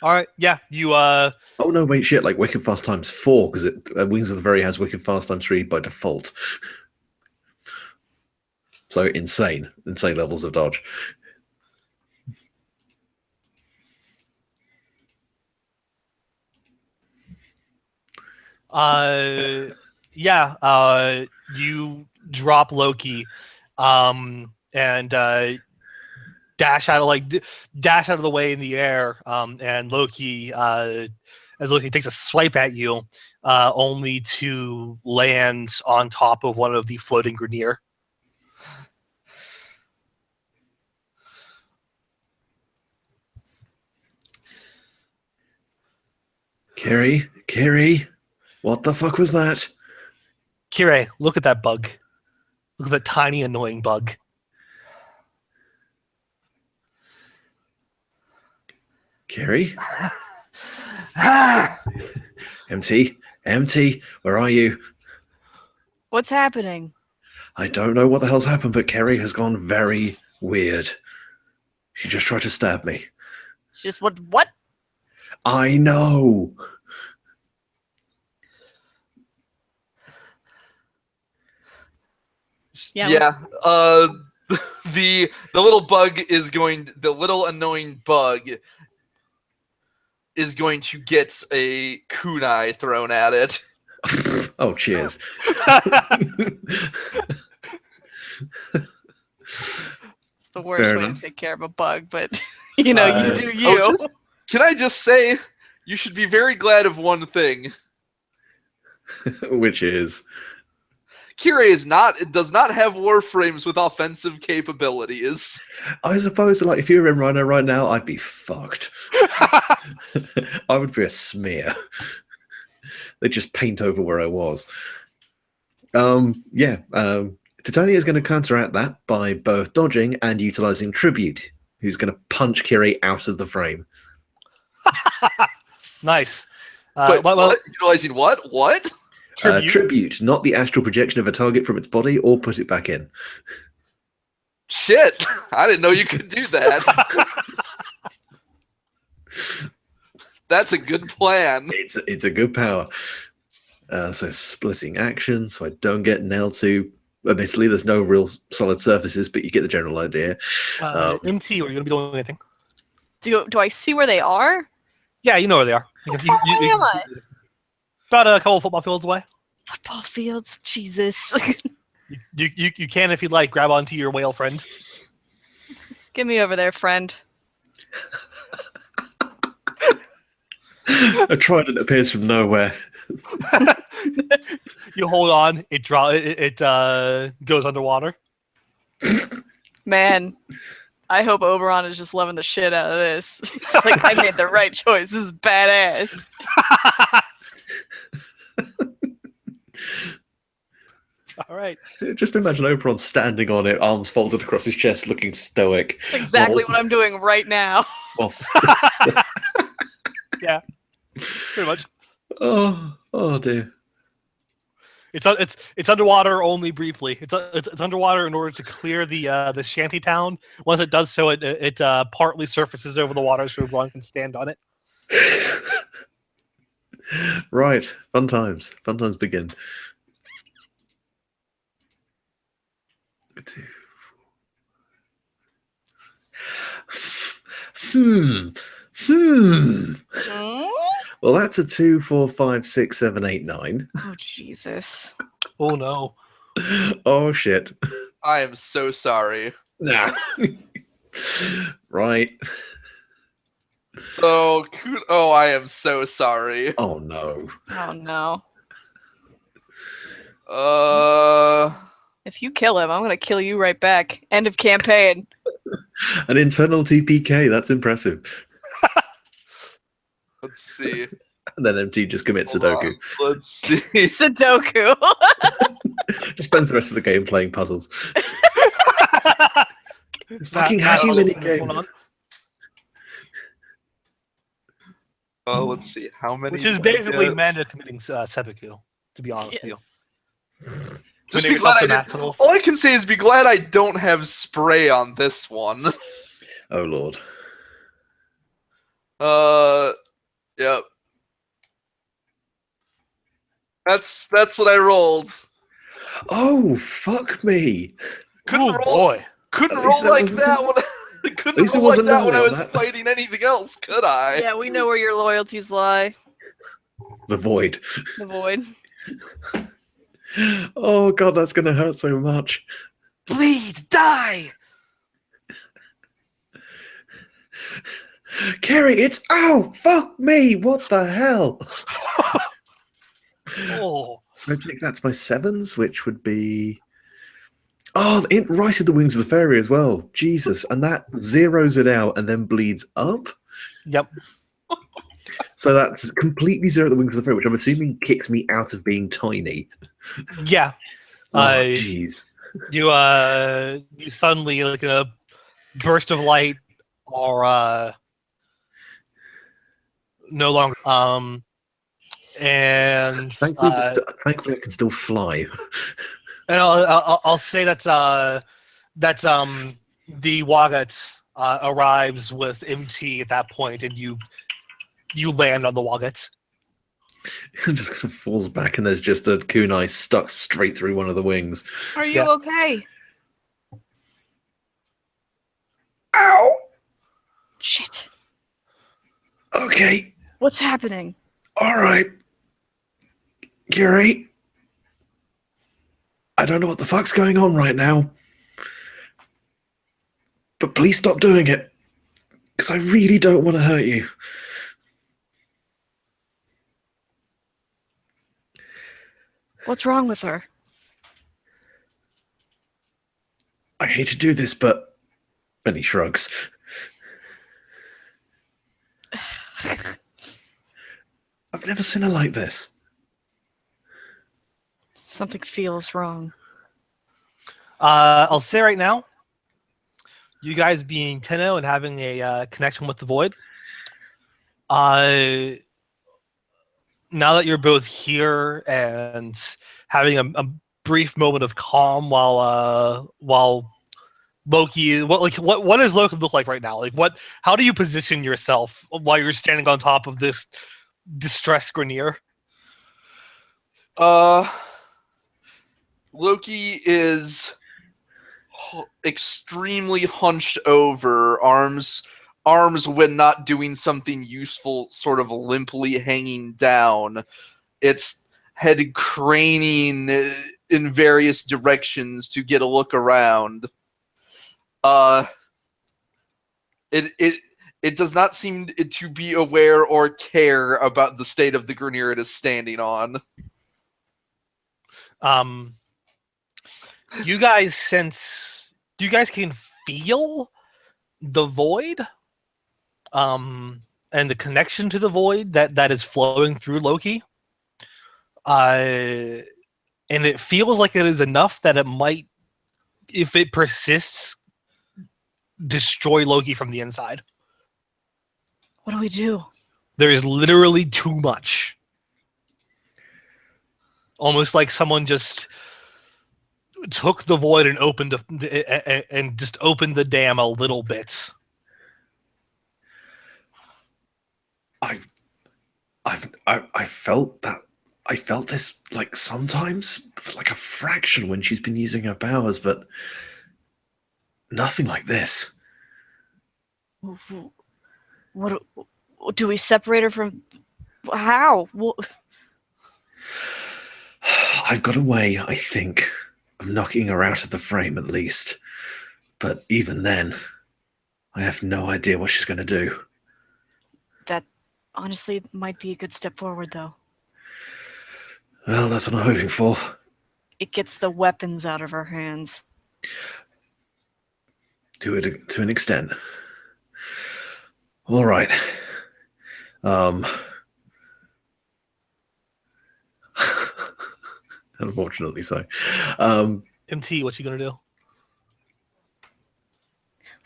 All right. Yeah. You. Oh no, wait, shit! Like Wicked Fast times 4 because Wings of the Very has Wicked Fast times 3 by default. So insane levels of dodge. Yeah. You drop Loki, and dash out of the way in the air, and Loki, as Loki takes a swipe at you, only to land on top of one of the floating Grineer Kiri, what the fuck was that? Kirei, look at that bug. Look at that tiny, annoying bug. Kiri? MT, where are you? What's happening? I don't know what the hell's happened, but Kiri has gone very weird. She just tried to stab me. Just what? I know. Yeah. The little bug is going. The little annoying bug is going to get a kunai thrown at it. Oh, cheers. It's the worst Fair way enough. to take care of a bug, but you know, you do you. Can I just say, you should be very glad of one thing. Which is? Kirei does not have Warframes with offensive capabilities. I suppose, like, if you were in Rhino right now, I'd be fucked. I would be a smear. They'd just paint over where I was. Titania is going to counteract that by both dodging and utilizing Tribute, who's going to punch Kiri out of the frame. Nice. What? Utilizing what? What? Tribute, not the astral projection of a target from its body, or put it back in. Shit! I didn't know you could do that. That's a good plan. It's a good power. So splitting action, so I don't get nailed to. Admittedly, there's no real solid surfaces, but you get the general idea. MT, are you going to be doing anything? Do I see where they are? Yeah, you know where they are. How far away am I? About a couple of football fields away. Football fields, Jesus. You can, if you'd like, grab onto your whale friend. Get me over there, friend. A trident appears from nowhere. You hold on, it goes underwater. Man, I hope Oberon is just loving the shit out of this. It's like, I made the right choice. This is badass. All right. Just imagine Oberon standing on it, arms folded across his chest, looking stoic. That's exactly what I'm doing right now. Yeah, pretty much. Oh dear. It's underwater only briefly. It's underwater in order to clear the shanty town. Once it does so, it partly surfaces over the water so everyone can stand on it. Right, fun times begin. 2, 4. Well, that's a 2, 4, 5, 6, 7, 8, 9. Oh, Jesus. Oh no. Oh shit. I am so sorry. Nah. Right. So, I am so sorry. Oh no. Oh, no. If you kill him, I'm going to kill you right back. End of campaign. An internal TPK, that's impressive. Let's see. And then MT just commits Sudoku. Let's see. Sudoku. Just spends the rest of the game playing puzzles. It's fucking hacky minigame. Let's see. How many? Which is basically Amanda committing seppuku, to be honest with you. Just be glad all I can say is be glad I don't have spray on this one. Oh lord. Yep. That's what I rolled. Oh fuck me. Couldn't roll like that when couldn't roll like that when I was fighting anything else, could I? Yeah, we know where your loyalties lie. The void. The void. Oh god, that's gonna hurt so much. Bleed, die. Kerry, it's fuck me! What the hell? Oh. So I take that to my 7s, which would be right at the wings of the fairy as well. Jesus, and that zeroes it out and then bleeds up. Yep. So that's completely zero the wings of the frame, which I'm assuming kicks me out of being tiny. Yeah. Oh, jeez. You suddenly, like a burst of light, are no longer. And Thankfully, I can still fly. and I'll say that's the Woggut arrives with MT at that point, and you land on the Woggut. It just kind of falls back, and there's just a kunai stuck straight through one of the wings. Are you okay? Ow! Shit. Okay. What's happening? All right. Yuri. I don't know what the fuck's going on right now. But please stop doing it. Because I really don't want to hurt you. What's wrong with her? I hate to do this, but... And he shrugs. I've never seen her like this. Something feels wrong. I'll say right now, you guys being Tenno and having a connection with the Void, now that you're both here and having a brief moment of calm while Loki, what does Loki look like right now? Like, how do you position yourself while you're standing on top of this distressed Grenier? Loki is extremely hunched over, arms when not doing something useful, sort of limply hanging down. Its head craning in various directions to get a look around. It does not seem to be aware or care about the state of the Grenier it is standing on. You guys can feel the Void, and the connection to the Void that is flowing through Loki. And it feels like it is enough that it might, if it persists, destroy Loki from the inside. What do we do? There is literally too much. Almost like someone just took the Void and opened and just opened the dam a little bit. I felt that. I felt this like sometimes, like a fraction when she's been using her powers, but nothing like this. What do we separate her from? How? I've got a way, I think, of knocking her out of the frame at least. But even then, I have no idea what she's going to do. That honestly might be a good step forward, though. Well, that's what I'm hoping for. It gets the weapons out of her hands. To an extent. All right. Unfortunately so. MT, what you gonna do?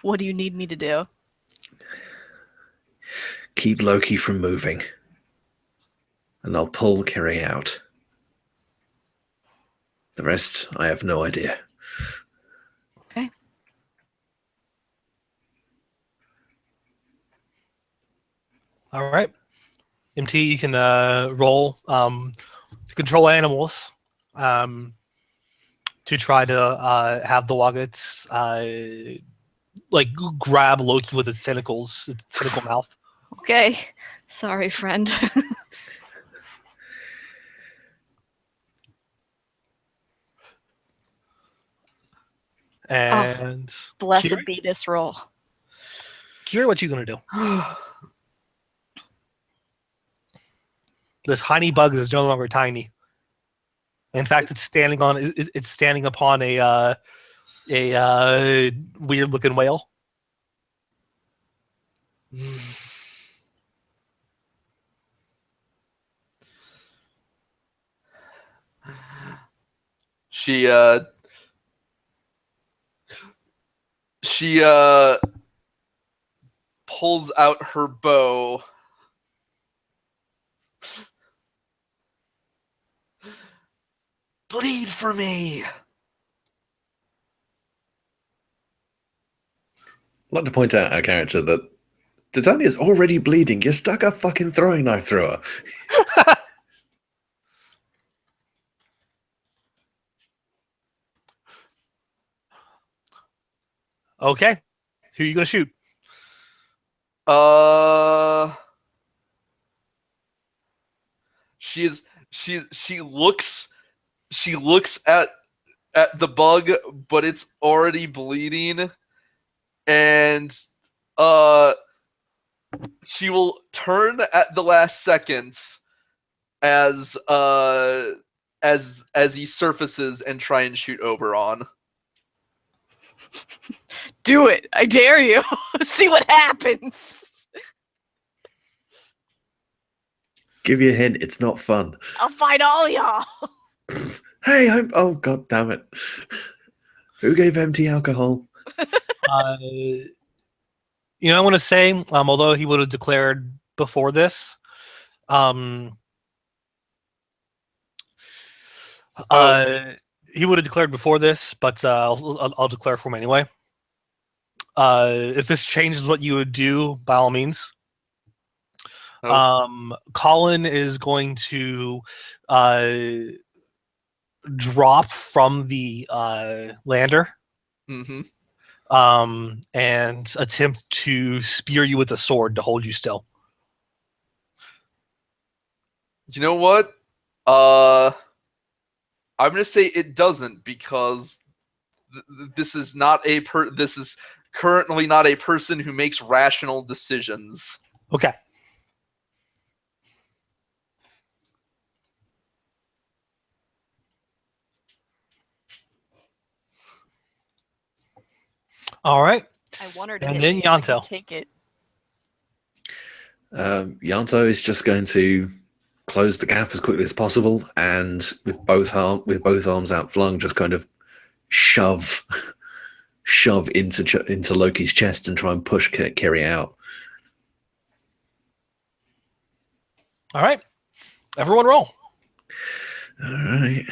What do you need me to do? Keep Loki from moving. And I'll pull Kiri out. The rest, I have no idea. Okay. All right. MT, you can roll control animals to try to have the Woggets like grab Loki with its tentacles, its tentacle mouth. Okay. Sorry, friend. And Blessed Kiri? be this roll. Kira, what you gonna do? The tiny bug is no longer tiny. In fact, it's standing upon a weird looking whale. She pulls out her bow. Bleed for me. I'd like to point out our character that Titania's already bleeding. You stuck a fucking throwing knife through her. Okay. Who are you gonna shoot? She looks at the bug, but it's already bleeding, and she will turn at the last second as he surfaces and try and shoot Oberon. Do it. I dare you. See what happens. Give you a hint, it's not fun. I'll fight all y'all. Hey, oh god damn it. Who gave empty alcohol? You know, I want to say, although he would have declared before this, he would have declared before this, but I'll declare for him anyway. If this changes what you would do, by all means. Colin is going to drop from the lander. Mm-hmm. And attempt to spear you with a sword to hold you still. You know what? I'm gonna say it doesn't, because this is currently not a person who makes rational decisions. Okay. All right. I want her to And hit then me. I can Yanto. take it. Yanto is just going to close the gap as quickly as possible, and with both arms outflung, just kind of shove into Loki's chest and try and push Kiri out. All right. Everyone roll. All right.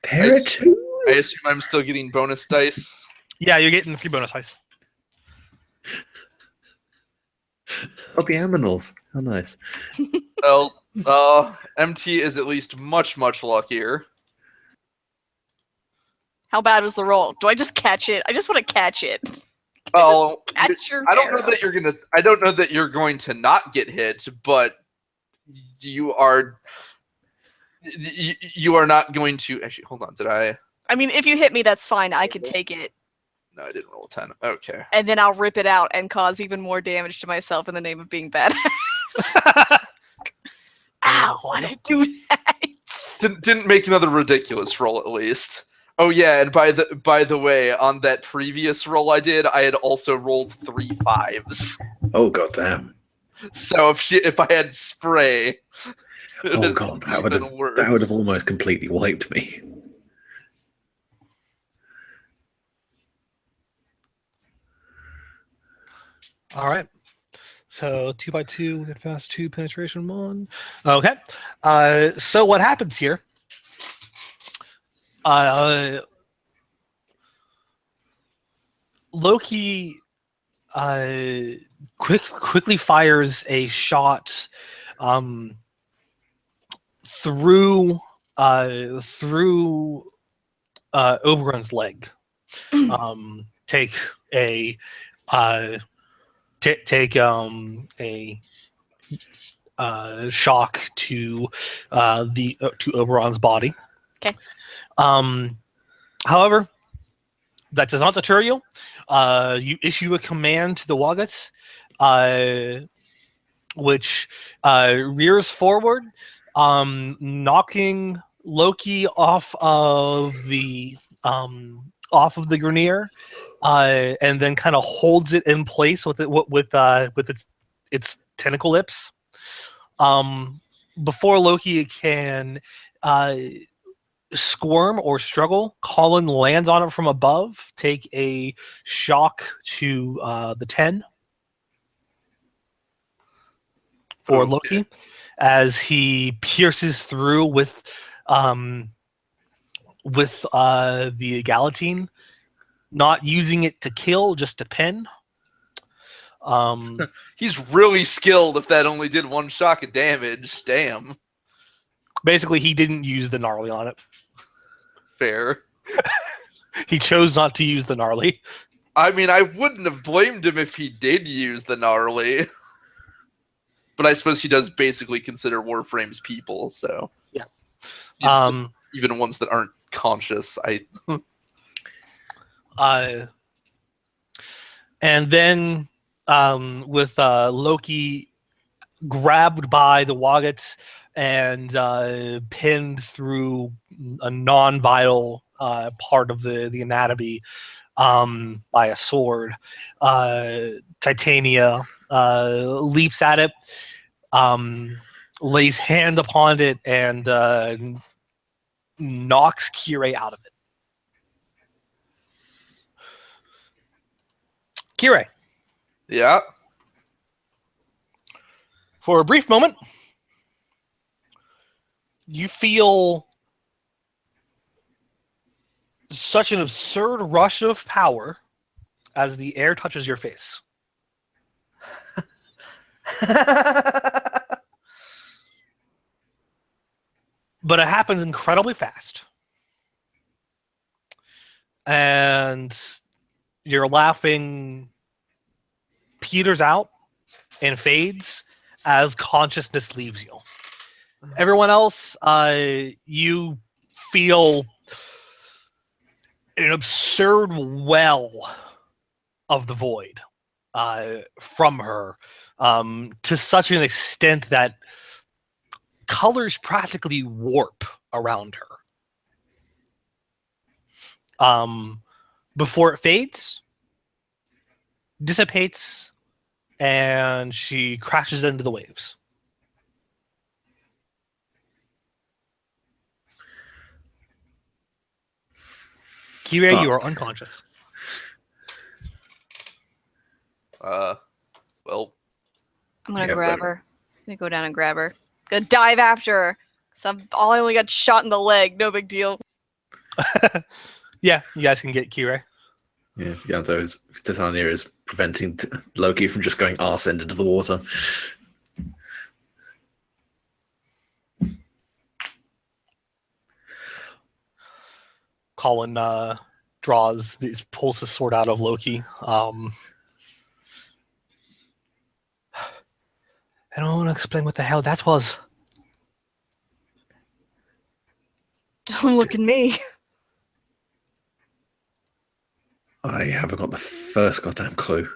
Pair of twos? I assume I'm still getting bonus dice. Yeah, you're getting 3 bonus dice. Oh, the aminals. How nice. Well, MT is at least much luckier. How bad was the roll? Do I just catch it? I just want to catch it. Well, Catch your I don't know arrow. that you're going to not get hit, but you are not going to. Actually, hold on. Did I? I mean, if you hit me, that's fine. I can take it. No, I didn't roll a 10. Okay. And then I'll rip it out and cause even more damage to myself in the name of being badass. Ow, why'd I do that? Didn't make another ridiculous roll, at least. Oh yeah, and by the way, on that previous roll I did, I had also rolled 3 5s. Oh god damn. So if I had spray, oh god, that would have almost completely wiped me. All right. So 2x2, advance 2, penetration 1. Okay. So what happens here? Loki quickly fires a shot through Oberon's leg. Take a shock to to Oberon's body. Okay. However, that does not deter you. You issue a command to the Woggats, which rears forward, knocking Loki off of the Grineer, and then kind of holds it in place with its tentacle lips. Before Loki can squirm or struggle, Colin lands on it from above. Take a shock to the 10 for Okay. Loki as he pierces through with the Galatine, not using it to kill, just to pin. He's really skilled if that only did one shock of damage. Damn. Basically, he didn't use the gnarly on it. Fair. He chose not to use the gnarly. I mean, I wouldn't have blamed him if he did use the gnarly. But I suppose he does basically consider Warframes people, so. Yeah. Even ones that aren't conscious. And then with Loki grabbed by the Woggats and pinned through a non-vital part of the anatomy by a sword, Titania leaps at it, lays hand upon it, and knocks Kirei out of it. Kirei. Yeah. For a brief moment, you feel such an absurd rush of power as the air touches your face. But it happens incredibly fast. And your laughing peters out and fades as consciousness leaves you. Everyone else, you feel an absurd well of the void from her, to such an extent that colors practically warp around her. Before it fades, dissipates, and she crashes into the waves. Kirei, you are unconscious. Well. I'm gonna Yeah, grab but- her. I'm gonna go down and grab her. Gonna dive after her. I only got shot in the leg. No big deal. Yeah, you guys can get Kirei. Yeah, Yanto's Titania is preventing Loki from just going arse end into the water. Colin pulls his sword out of Loki. I don't want to explain what the hell that was. Don't look at me. I haven't got the first goddamn clue.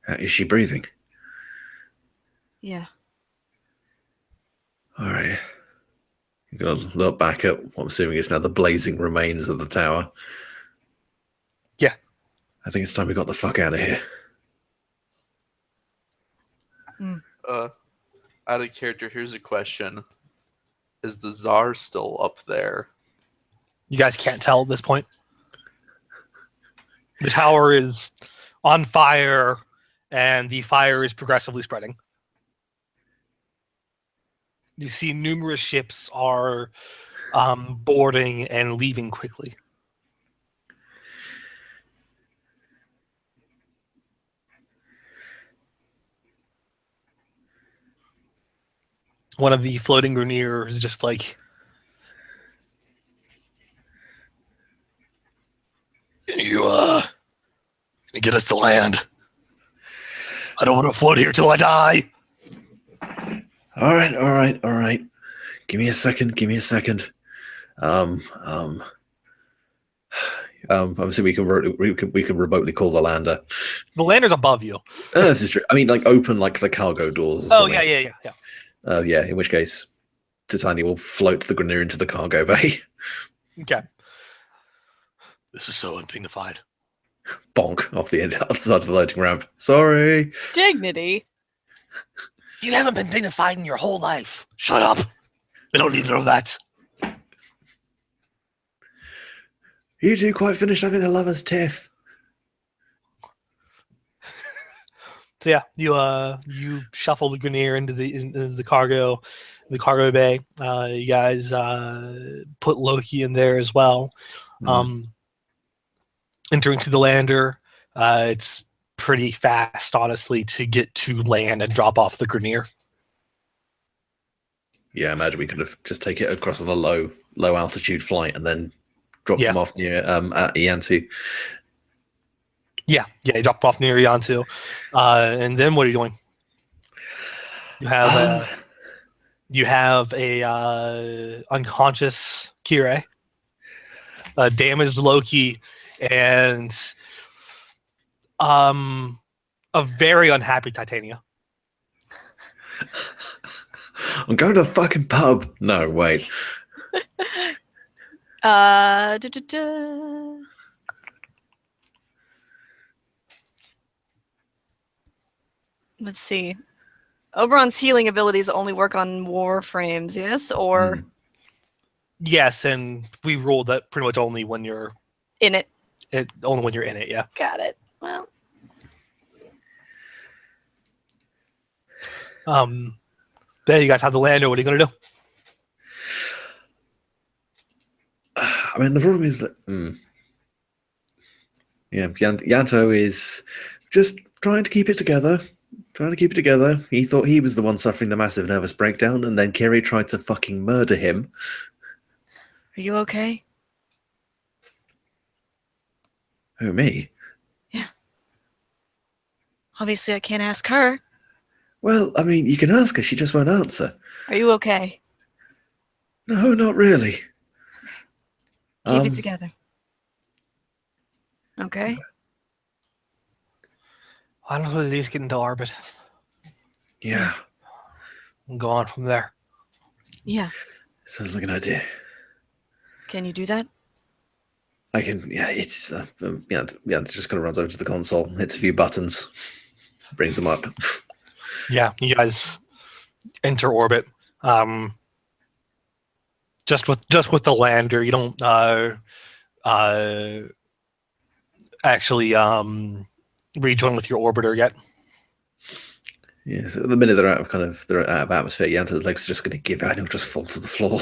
Is she breathing? Yeah. All right. You're going to look back at what I'm assuming is now the blazing remains of the tower. Yeah. I think it's time we got the fuck out of here. Out of character, here's a question. Is the Tsar still up there? You guys can't tell at this point. The tower is on fire, and the fire is progressively spreading. You see numerous ships are boarding and leaving quickly. One of the floating Grenier is just like, can you get us to land? I don't want to float here till I die. All right. Give me a second. I'm assuming we can remotely call the lander. The lander's above you. This is true. I mean, like open like the cargo doors. Or Oh, something. yeah. Yeah. In which case, Titania will float the Grenier into the cargo bay. Okay. This is so undignified. Bonk off the side of the loading ramp. Sorry. Dignity. You haven't been dignified in your whole life. Shut up. We don't need to know that. You two quite finished having a lover's tiff. So yeah, you shuffle the Grenier into the cargo bay. You guys put Loki in there as well. Entering to the lander, it's pretty fast, honestly, to get to land and drop off the Grenier. Yeah, I imagine we could have just take it across on a low altitude flight and then drop them off near at Iantu. Yeah, you drop off near Iantu. And then what are you doing? You have a unconscious Kirei, a damaged Loki, and a very unhappy Titania. I'm going to the fucking pub. No, wait. Let's see. Oberon's healing abilities only work on Warframes, yes? Or Yes, and we ruled that pretty much only when you're in it. Only when you're in it, yeah. Got it. Well. Then you guys have the lander. What are you gonna do? I mean, the problem is that Yanto is just trying to keep it together. He thought he was the one suffering the massive nervous breakdown, and then Kiri tried to fucking murder him. Are you okay? Who, me? Yeah. Obviously, I can't ask her. Well, I mean, you can ask her. She just won't answer. Are you okay? No, not really. Keep it together. Okay? I don't know, at least get into orbit Yeah. and go on from there. Yeah. Sounds like an idea. Can you do that? I can, it's, just kind of runs over to the console, hits a few buttons, brings them up. Yeah, you guys enter orbit. Just with the lander, you don't actually rejoin with your orbiter yet. Yeah, so the minute they're out of atmosphere, Yanto's legs are just going to give out and he'll just fall to the floor.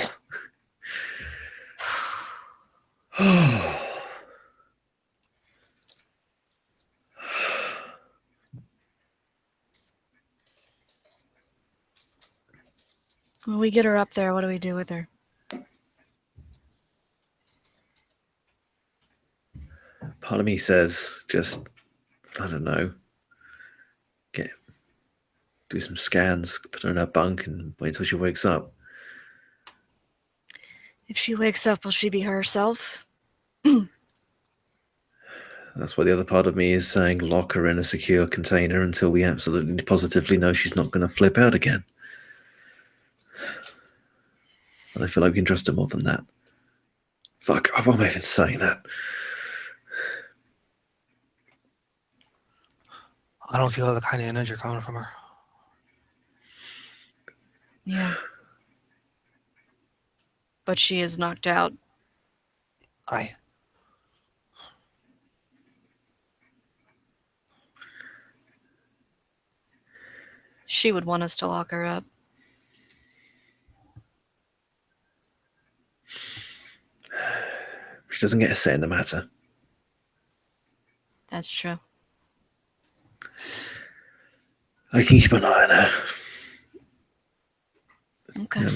When we get her up there, what do we do with her? Part of me says, just, I don't know, do some scans, put her in her bunk and wait till she wakes up. If she wakes up, will she be herself? That's why the other part of me is saying lock her in a secure container until we absolutely positively know she's not going to flip out again. And I feel like we can trust her more than that. Fuck, why am I even saying that? I don't feel the kind of energy coming from her. Yeah. But she is knocked out. She would want us to lock her up. She doesn't get a say in the matter. That's true. I can keep an eye on her. Okay. Yeah.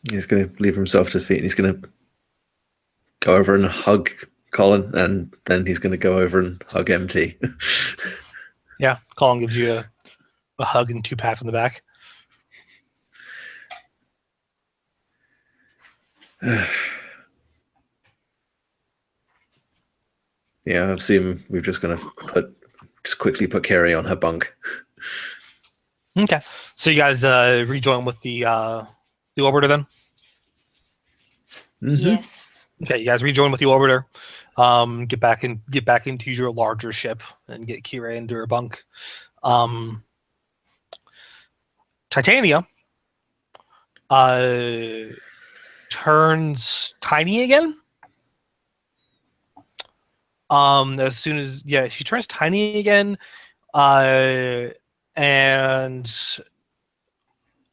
He's going to leave himself to his feet and he's going to go over and hug Colin, and then he's going to go over and hug MT. Yeah, Colin gives you a hug and 2 pats on the back. Yeah, I assume we're just going to quickly put Carrie on her bunk. Okay, so you guys rejoin with the orbiter then? Mm-hmm. Yes. Okay, you guys rejoin with the orbiter. Get back into your larger ship and get Kira into her bunk. Titania turns tiny again. As soon as she turns tiny again, and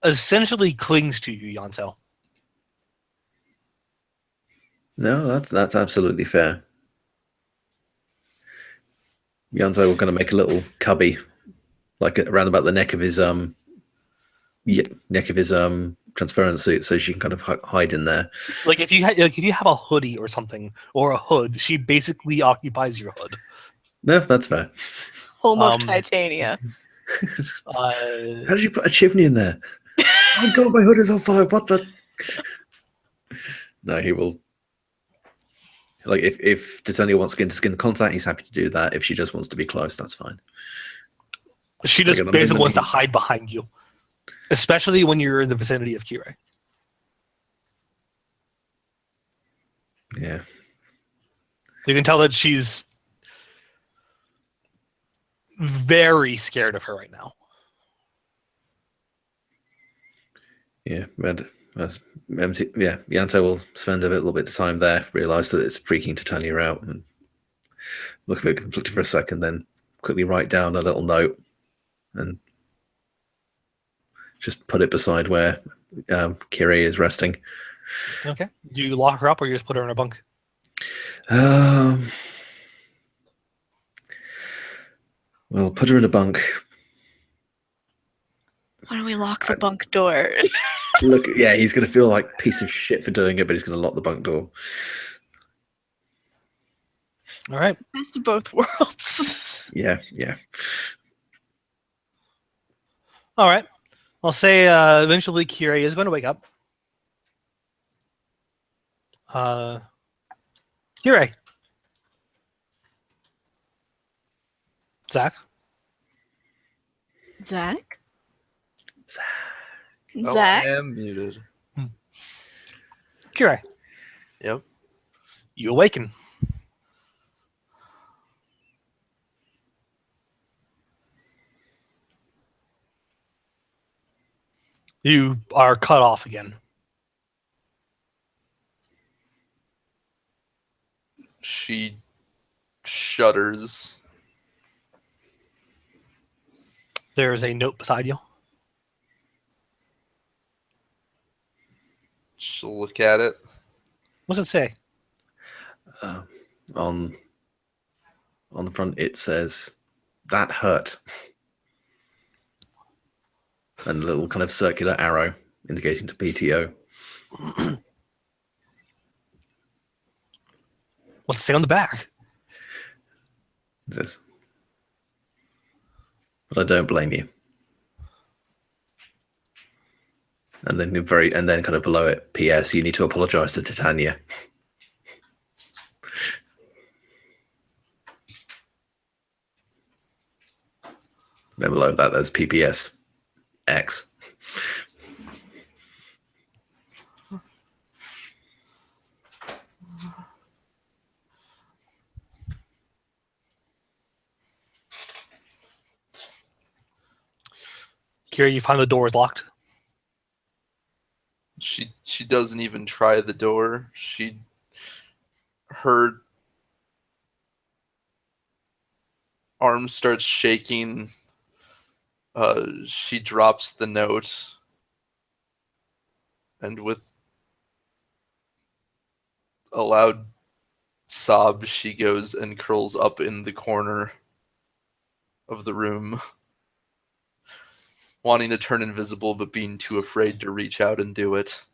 essentially clings to you, Yanto. No, that's absolutely fair. Yanto will kind of make a little cubby, like around about the neck of his transference suit, so she can kind of hide in there. Like if you have a hoodie or something or a hood, she basically occupies your hood. No, that's fair. Home of Titania. How did you put a chimney in there? Oh my god, my hood is on fire. What the? No, he will. Like if Titania wants skin-to-skin contact, he's happy to do that. If she just wants to be close, that's fine. She just basically wants to hide behind you, especially when you're in the vicinity of Kira. Yeah. You can tell that she's very scared of her right now. Yeah, Yanto will spend a little bit of time there, realise that it's freaking Titania out, and look a bit conflicted for a second, then quickly write down a little note and just put it beside where Kira is resting. Okay. Do you lock her up or you just put her in a bunk? Well, put her in a bunk. Why don't we lock the bunk door? Look, yeah, he's going to feel like a piece of shit for doing it, but he's going to lock the bunk door. All right. Best of both worlds. Yeah. All right. I'll say eventually Kira is going to wake up. Kira. Zach. Zach? Oh, Zach? I am muted. Kira. Yep. You awaken. You are cut off again. She shudders. There is a note beside you. She'll look at it. What's it say? On the front, it says, "That hurt," and a little kind of circular arrow indicating to PTO. What's it say on the back? It says, "But I don't blame you." And then kind of below it, P.S. You need to apologize to Titania. Then below that, there's PPS X. Kira, you find the door is locked. She doesn't even try the door. Her arm starts shaking. She drops the note, and with a loud sob, she goes and curls up in the corner of the room, wanting to turn invisible but being too afraid to reach out and do it.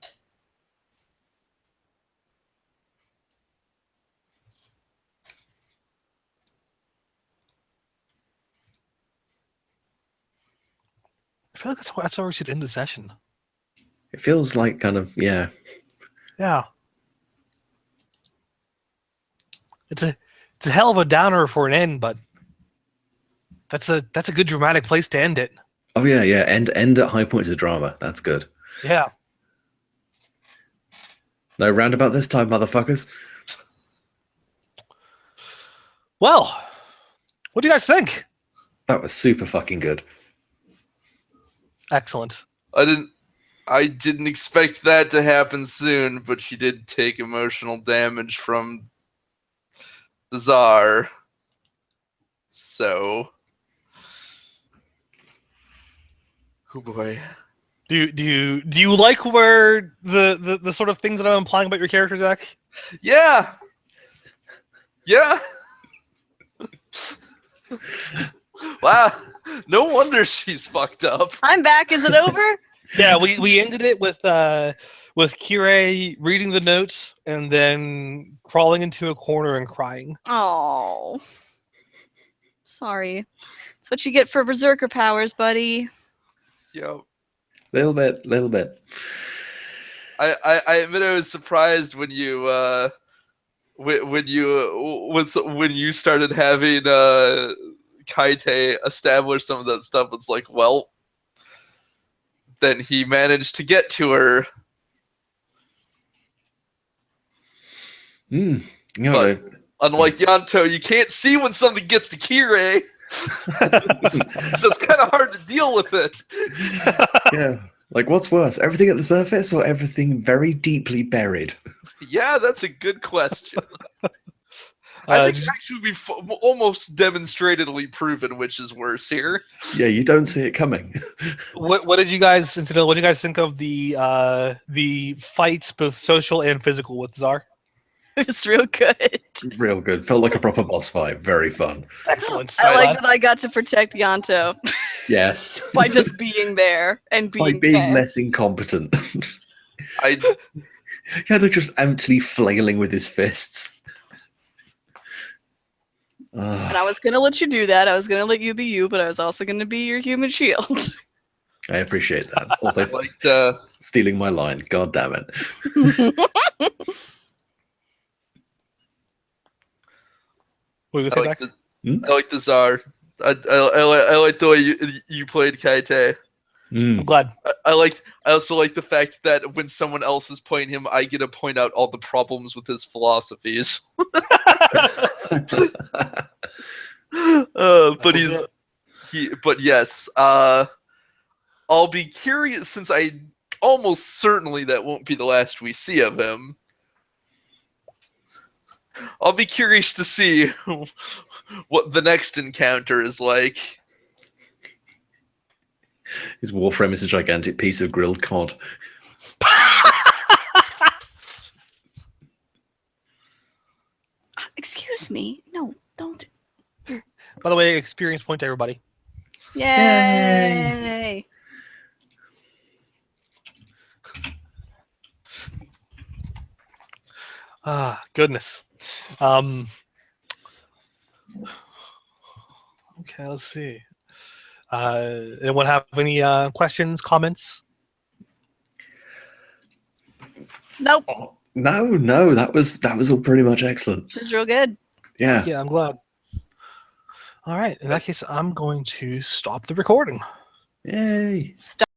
I feel like that's where we should end the session. It feels like kind of, yeah. Yeah. It's a hell of a downer for an end, but that's a good dramatic place to end it. Oh yeah. End at high points of drama. That's good. Yeah. No roundabout this time, motherfuckers. Well, what do you guys think? That was super fucking good. Excellent. I didn't expect that to happen soon, but she did take emotional damage from the Tsar. So, oh boy. Do you like where the sort of things that I'm implying about your character, Zach? Yeah. Yeah. Wow. No wonder she's fucked up. I'm back. Is it over? Yeah, we ended it with Kirei reading the notes and then crawling into a corner and crying. Oh. Sorry. That's what you get for berserker powers, buddy. Yo. Little bit. I admit I was surprised when you when you started having Kaite establish some of that stuff. It's like, well, then he managed to get to her. You know, Unlike Yanto, you can't see when something gets to Kirei. So it's kind of hard to deal with it. yeah. Like, what's worse, everything at the surface or everything very deeply buried? Yeah, that's a good question. I think actually we've almost demonstratedly proven which is worse here. Yeah, you don't see it coming. What did you guys think of the fights, both social and physical, with Czar? It's real good. Real good. Felt like a proper boss fight. Very fun. Excellent. I like that I got to protect Yanto Yes. by just being there and By being being pissed. less incompetent. I He had to just emptily flailing with his fists. And I was going to let you do that. I was going to let you be you, but I was also going to be your human shield. I appreciate that. Also, liked stealing my line. God damn it. What were you gonna say, Zach? I like the Tsar. I like the way you played Kaite. I'm glad. I also like the fact that when someone else is playing him, I get to point out all the problems with his philosophies. But yes, I'll be curious since I almost certainly that won't be the last we see of him. I'll be curious to see what the next encounter is like. His Warframe is a gigantic piece of grilled cod. Excuse me. No, don't. By the way, experience point to everybody. Yay! Ah, goodness. Okay, let's see. Anyone have any questions, comments? Nope. No, that was all pretty much excellent. It was real good. Yeah. Yeah, I'm glad. All right. In that case, I'm going to stop the recording. Yay. Stop.